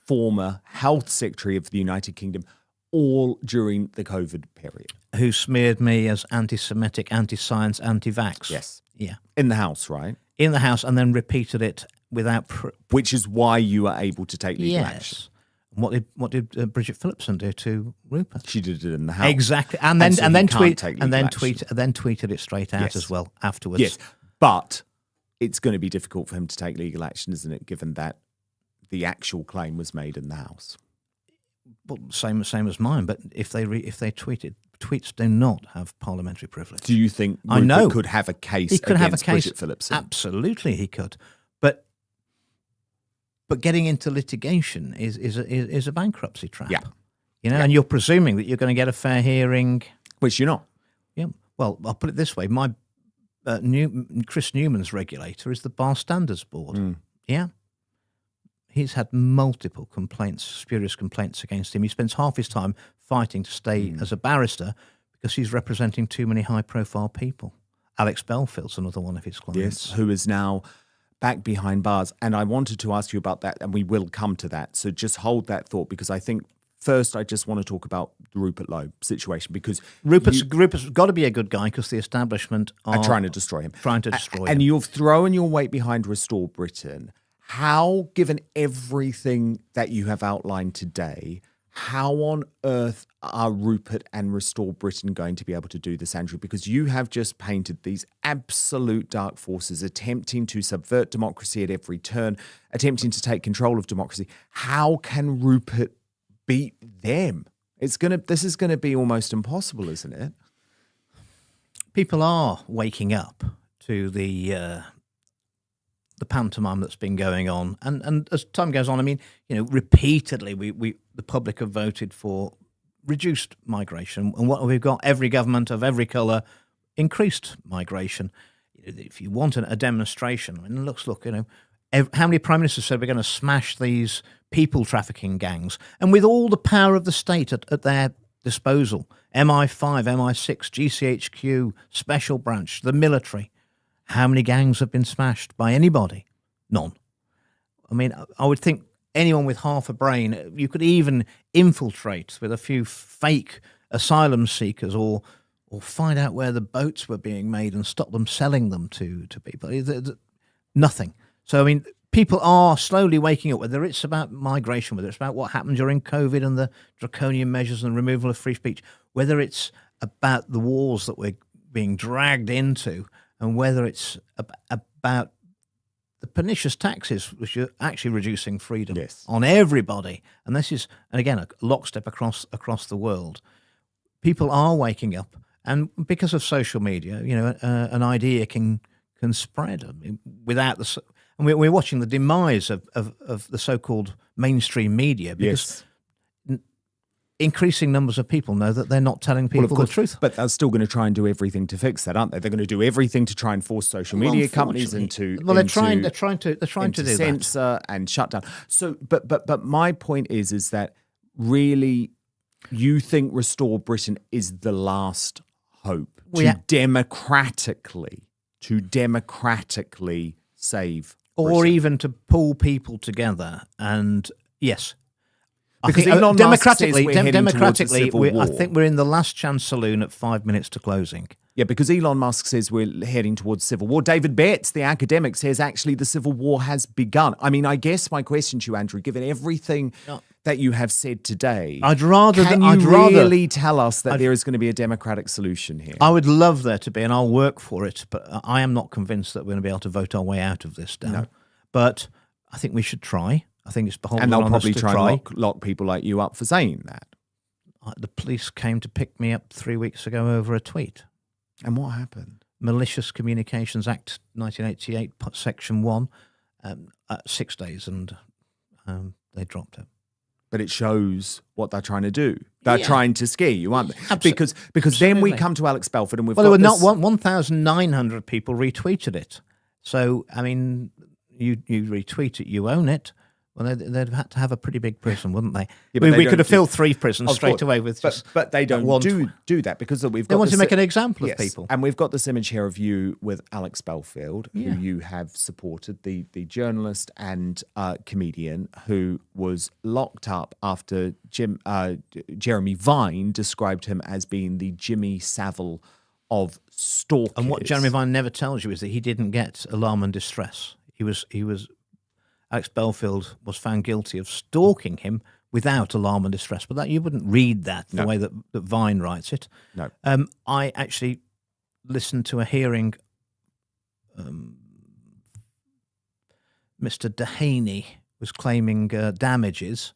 former health secretary of the United Kingdom, all during the COVID period. Who smeared me as anti-Semitic, anti-science, anti-vax. Yes. Yeah. In the House, right? In the House, and then repeated it without... Which is why you were able to take legal action. What did Bridget Phillipson do to Rupert? She did it in the House. Exactly. And then tweeted it straight out Yes. as well afterwards. Yes. But it's going to be difficult for him to take legal action, isn't it, given that the actual claim was made in the House? Well, same as mine. But if they tweeted, tweets do not have parliamentary privilege. Do you think Rupert could have a case against Bridget Phillipson? Absolutely, he could. But getting into litigation is a bankruptcy trap. Yeah. And you're presuming that you're going to get a fair hearing. Which you're not. Yeah. Well, I'll put it this way: my Chris Newman's regulator is the Bar Standards Board. Yeah. He's had multiple complaints, spurious complaints against him. He spends half his time fighting to stay as a barrister because he's representing too many high-profile people. Alex Belfield's another one of his clients. Yes, who is now back behind bars. And I wanted to ask you about that, and we will come to that. So just hold that thought, because I think first I just want to talk about the Rupert Lowe situation, because Rupert's got to be a good guy because the establishment are trying to destroy him. And you've thrown your weight behind Restore Britain. How, given everything that you have outlined today, how on earth are Rupert and Restore Britain going to be able to do this, Andrew? Because you have just painted these absolute dark forces attempting to subvert democracy at every turn, attempting to take control of democracy. How can Rupert beat them? This is going to be almost impossible, isn't it? People are waking up to the pantomime that's been going on, and as time goes on, I mean, repeatedly the public have voted for reduced migration, and what we've got, every government of every colour, increased migration. If you want a demonstration, I mean, look, how many prime ministers said we're going to smash these people trafficking gangs, and with all the power of the state at their disposal, MI5, MI6, GCHQ, special branch, the military. How many gangs have been smashed by anybody? None. I mean, I would think anyone with half a brain, you could even infiltrate with a few fake asylum seekers or find out where the boats were being made and stop them selling them to people. Nothing. So, I mean, people are slowly waking up, whether it's about migration, whether it's about what happened during COVID and the draconian measures and removal of free speech, whether it's about the wars that we're being dragged into, and whether it's about the pernicious taxes, which are actually reducing freedom on everybody. And this is, and again, a lockstep across the world. People are waking up, and because of social media, an idea can spread without the. And we're watching the demise of the so-called mainstream media because. Increasing numbers of people know that they're not telling people the truth. But they're still going to try and do everything to fix that, aren't they? They're going to do everything to try and force social media companies into. Well, they're trying to do censor and shut down. So, but my point is that really, you think Restore Britain is the last hope to democratically save, or even to pull people together. And yes. Because Elon Musk says we're heading towards a civil war. I think we're in the last chance saloon at 5 minutes to closing. Yeah, because Elon Musk says we're heading towards civil war. David Betts, the academic, says actually the civil war has begun. I mean, I guess my question to you, Andrew, given everything that you have said today, I'd rather really tell us that there is going to be a democratic solution here? I would love there to be, and I'll work for it, but I am not convinced that we're going to be able to vote our way out of this, Dan. No. But I think we should try. I think it's beholden on us to try. And they'll probably try and lock people like you up for saying that. The police came to pick me up 3 weeks ago over a tweet. And what happened? Malicious Communications Act 1988, Section 1, 6 days, and they dropped it. But it shows what they're trying to do. They're trying to scare you, aren't they? Because then we come to Alex Belford and we've got there were not 1,900 people retweeted it. So, I mean, you retweet it, you own it. Well, they'd have had to have a pretty big prison, wouldn't they? Yeah, but they we don't could have do- filled 3 prisons Of straight course. away with just. But they don't one do that because we've got They want to this- make an example Yes, of people. and we've got this image here of you with Alex Belfield, Yeah. who you have supported, the journalist and comedian who was locked up after Jeremy Vine described him as being the Jimmy Savile of stalkers. And what Jeremy Vine never tells you is that he didn't get alarm and distress. Alex Belfield was found guilty of stalking him without alarm and distress. But that you wouldn't read that the way that Vine writes it. No. I actually listened to a hearing. Mr. Dehaney was claiming damages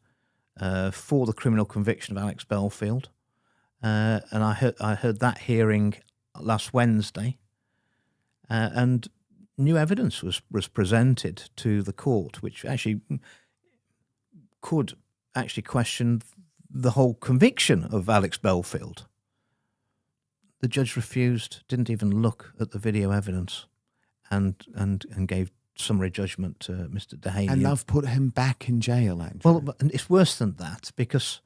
for the criminal conviction of Alex Belfield, and I heard that hearing last Wednesday, and new evidence was presented to the court, which actually could actually question the whole conviction of Alex Belfield. The judge refused, didn't even look at the video evidence, and gave summary judgment to Mr. Dehaney. And they've put him back in jail, Andrew. Well, but it's worse than that because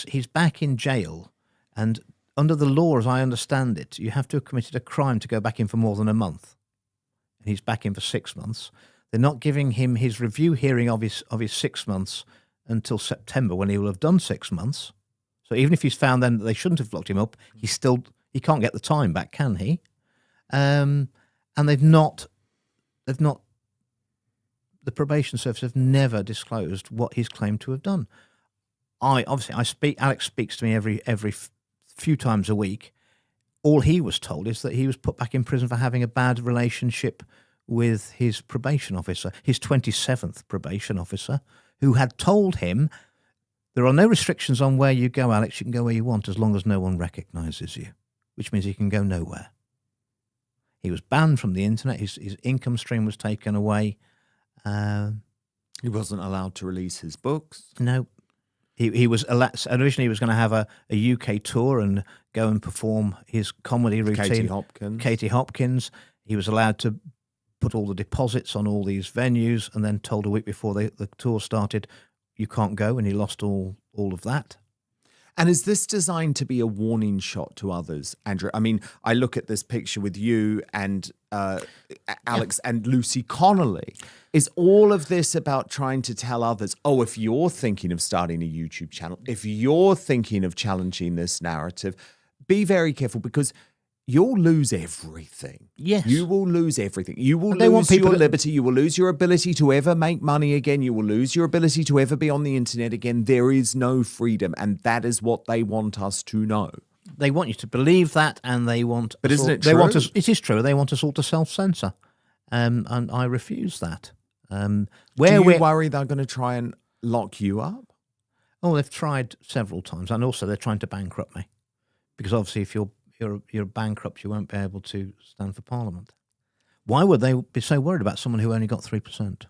he's back in jail, and under the law, as I understand it, you have to have committed a crime to go back in for more than a month. And he's back in for 6 months. They're not giving him his review hearing of his 6 months until September, when he will have done 6 months. So even if he's found then that they shouldn't have locked him up, he can't get the time back, can he? And they've not. The probation service have never disclosed what he's claimed to have done. Alex speaks to me every few times a week. All he was told is that he was put back in prison for having a bad relationship with his probation officer, his 27th probation officer, who had told him, there are no restrictions on where you go, Alex. You can go where you want as long as no one recognises you, which means he can go nowhere. He was banned from the internet. His income stream was taken away. He wasn't allowed to release his books. No. He was originally he was going to have a UK tour and go and perform his comedy routine. Katie Hopkins. He was allowed to put all the deposits on all these venues, and then told a week before the tour started, you can't go, and he lost all of that. And is this designed to be a warning shot to others, Andrew? I mean, I look at this picture with you and Alex and Lucy Connolly. Is all of this about trying to tell others, oh, if you're thinking of starting a YouTube channel, if you're thinking of challenging this narrative, be very careful, because you'll lose everything. Yes. You will lose everything. You will lose your liberty. You will lose your ability to ever make money again. You will lose your ability to ever be on the internet again. There is no freedom. And that is what they want us to know. They want you to believe that, and they want... But isn't it true? It is true. They want us all to self-censor. And I refuse that. Do you worry they're going to try and lock you up? Oh, they've tried several times. And also they're trying to bankrupt me. Because obviously if you're bankrupt, you won't be able to stand for Parliament. Why would they be so worried about someone who only got 3%?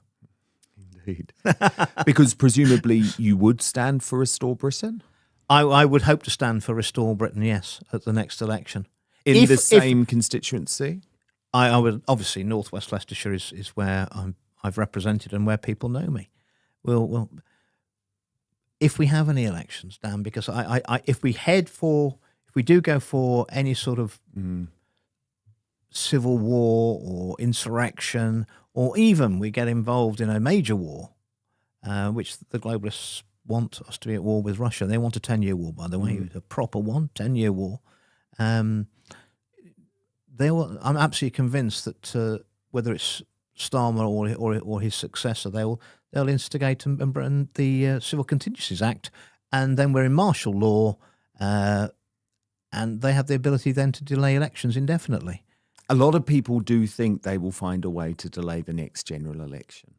Indeed. Because presumably you would stand for Restore Britain? I would hope to stand for Restore Britain, yes, at the next election. In the same constituency? I would, obviously, North West Leicestershire is where I've represented and where people know me. Well, if we have any elections, Dan, because if we do go for any sort of civil war or insurrection, or even we get involved in a major war, which the globalists want us to be at war with Russia. They want a 10-year war, by the way, a proper one, 10-year war. I'm absolutely convinced that whether it's Starmer or his successor, they'll instigate and burn the Civil Contingencies Act, and then we're in martial law, and they have the ability then to delay elections indefinitely. A lot of people do think they will find a way to delay the next general election.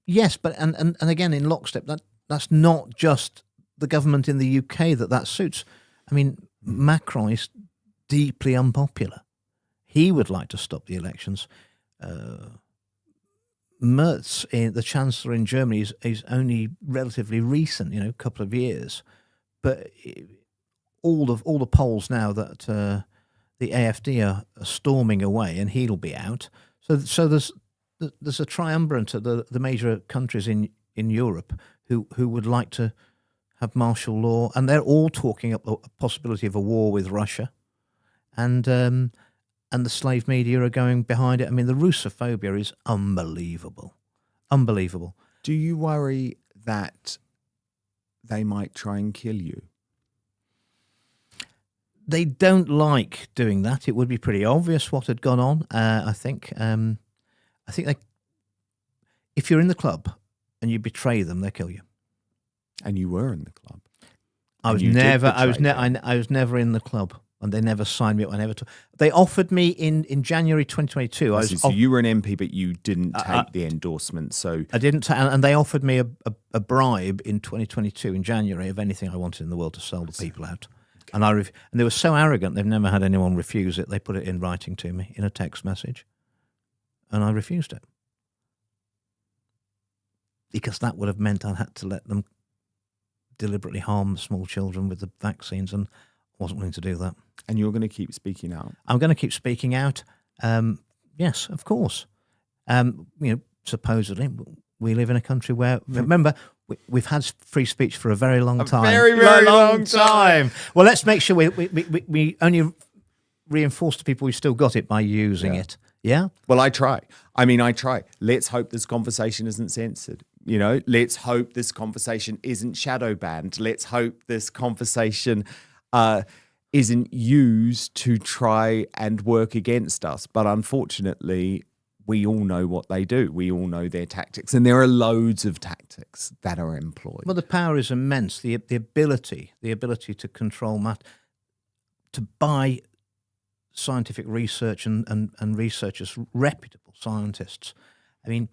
Yes, but and again, in lockstep, that's not just the government in the UK that suits. I mean, Macron is deeply unpopular. He would like to stop the elections. Merz, the Chancellor in Germany, is only relatively recent, a couple of years. But all the polls now that the AfD are storming away, and he'll be out. So there's there's a triumvirate of the major countries in Europe who would like to have martial law, and they're all talking up a possibility of a war with Russia, and the slave media are going behind it. I mean, the Russophobia is unbelievable. Unbelievable. Do you worry that they might try and kill you? They don't like doing that. It would be pretty obvious what had gone on. I think if you're in the club and you betray them, they kill you. And you were in the club. I was never in the club, and they never signed me up. They offered me in January 2022. So you were an MP, but you didn't take the endorsement. So I didn't, and they offered me a bribe in 2022 in January of anything I wanted in the world to sell the people out. And and they were so arrogant, they've never had anyone refuse it. They put it in writing to me in a text message, and I refused it because that would have meant I had to let them deliberately harm small children with the vaccines, and I wasn't willing to do that. And you're going to keep speaking out? I'm going to keep speaking out. Yes, of course. Supposedly, we live in a country where, remember, we've had free speech for a very long time. Very, very long time. Well, let's make sure we only reinforce to people we've still got it by using it. Yeah? Well, I try. I try. Let's hope this conversation isn't censored. Let's hope this conversation isn't shadow banned. Let's hope this conversation isn't used to try and work against us. But unfortunately, we all know what they do. We all know their tactics. And there are loads of tactics that are employed. Well, the power is immense. The ability to control matter, to buy scientific research and researchers, reputable scientists. I mean,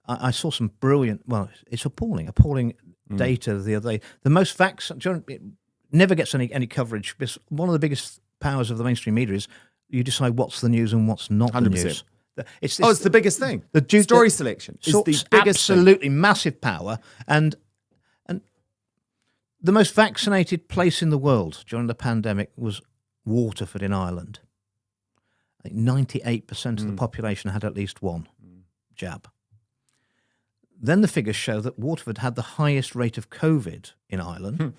I saw some brilliant, well, it's appalling data the other day. The most it never gets any coverage, because one of the biggest powers of the mainstream media is you decide what's the news and what's not 100%. The news. It's the biggest thing. The story selection is the biggest absolutely thing. Massive power. And the most vaccinated place in the world during the pandemic was Waterford in Ireland. I think 98% of the population had at least one jab. Then the figures show that Waterford had the highest rate of COVID in Ireland,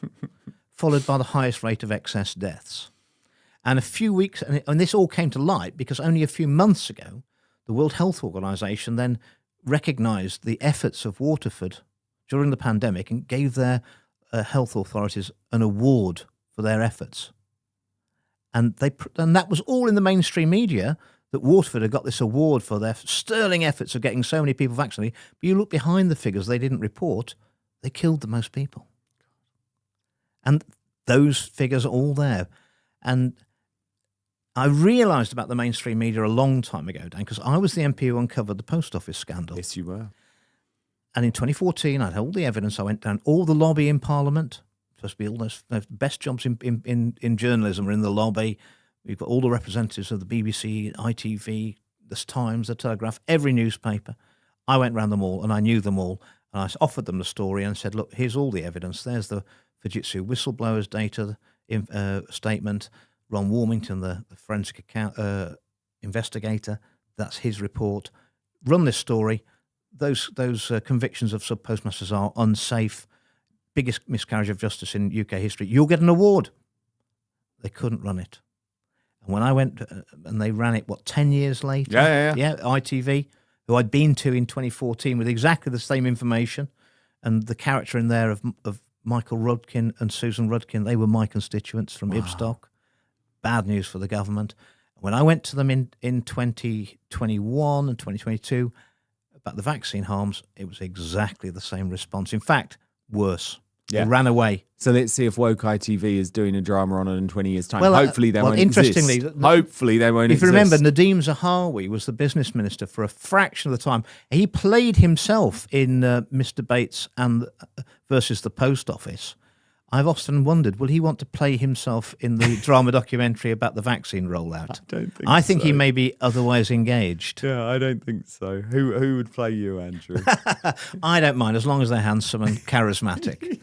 followed by the highest rate of excess deaths. And a few weeks, and this all came to light because only a few months ago, the World Health Organization then recognised the efforts of Waterford during the pandemic and gave their health authorities an award for their efforts. And that was all in the mainstream media, that Waterford had got this award for their sterling efforts of getting so many people vaccinated. But you look behind the figures they didn't report, they killed the most people. And those figures are all there. And I realised about the mainstream media a long time ago, Dan, because I was the MP who uncovered the post office scandal. Yes, you were. And in 2014, I had all the evidence. I went down all the lobby in Parliament. Supposed to be all those best jobs in journalism are in the lobby. We've got all the representatives of the BBC, ITV, the Times, the Telegraph, every newspaper. I went round them all and I knew them all. And I offered them the story and said, look, here's all the evidence. There's the Fujitsu whistleblowers data statement. Ron Warmington, the forensic investigator, that's his report. Run this story. Those convictions of sub-postmasters are unsafe. Biggest miscarriage of justice in UK history. You'll get an award. They couldn't run it. And when I went and they ran it, 10 years later? Yeah, ITV, who I'd been to in 2014 with exactly the same information, and the character in there of Michael Rudkin and Susan Rudkin, they were my constituents from Ibstock. Bad news for the government. When I went to them in 2021 and 2022 about the vaccine harms, it was exactly the same response. In fact, worse. Yeah. They ran away. So let's see if woke ITV is doing a drama on it in 20 years' time. Well, hopefully they won't interestingly, exist. Hopefully they won't exist. If you remember, Nadeem Zahawi was the business minister for a fraction of the time. He played himself in Mr. Bates and versus the Post Office. I've often wondered, will he want to play himself in the drama documentary about the vaccine rollout? I think he may be otherwise engaged. Yeah, I don't think so. Who would play you, Andrew? I don't mind, as long as they're handsome and charismatic.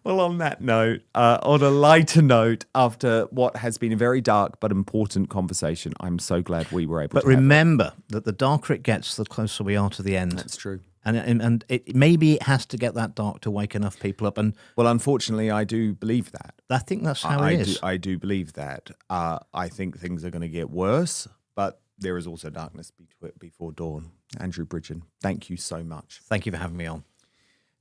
Well, on that note, on a lighter note, after what has been a very dark but important conversation, I'm so glad we were able But to have it. remember that the darker it gets, the closer we are to the end. That's true. And it maybe it has to get that dark to wake enough people up. And Well, unfortunately, I do believe that. I think that's how it is. I do believe that. I think things are going to get worse, but there is also darkness before dawn. Andrew Bridgen, thank you so much. Thank you for having me on.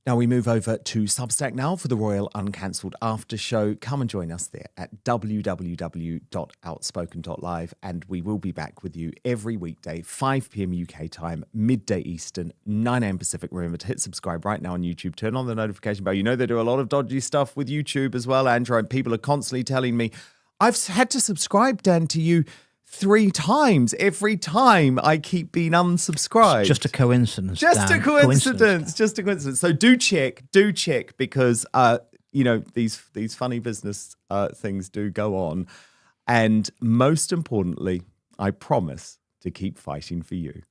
Now we move over to Substack now for the Royal Uncancelled After Show. Come and join us there at www.outspoken.live, and we will be back with you every weekday, 5 p.m. UK time, midday Eastern, 9 a.m. Pacific. Remember to hit subscribe right now on YouTube. Turn on the notification bell. You know they do a lot of dodgy stuff with YouTube as well, Andrew, and people are constantly telling me, I've had to subscribe, Dan, to you 3 times. Every time I keep being unsubscribed. It's just a coincidence. Just Dan. a coincidence. Just a coincidence. So do check because these funny business things do go on, and most importantly, I promise to keep fighting for you.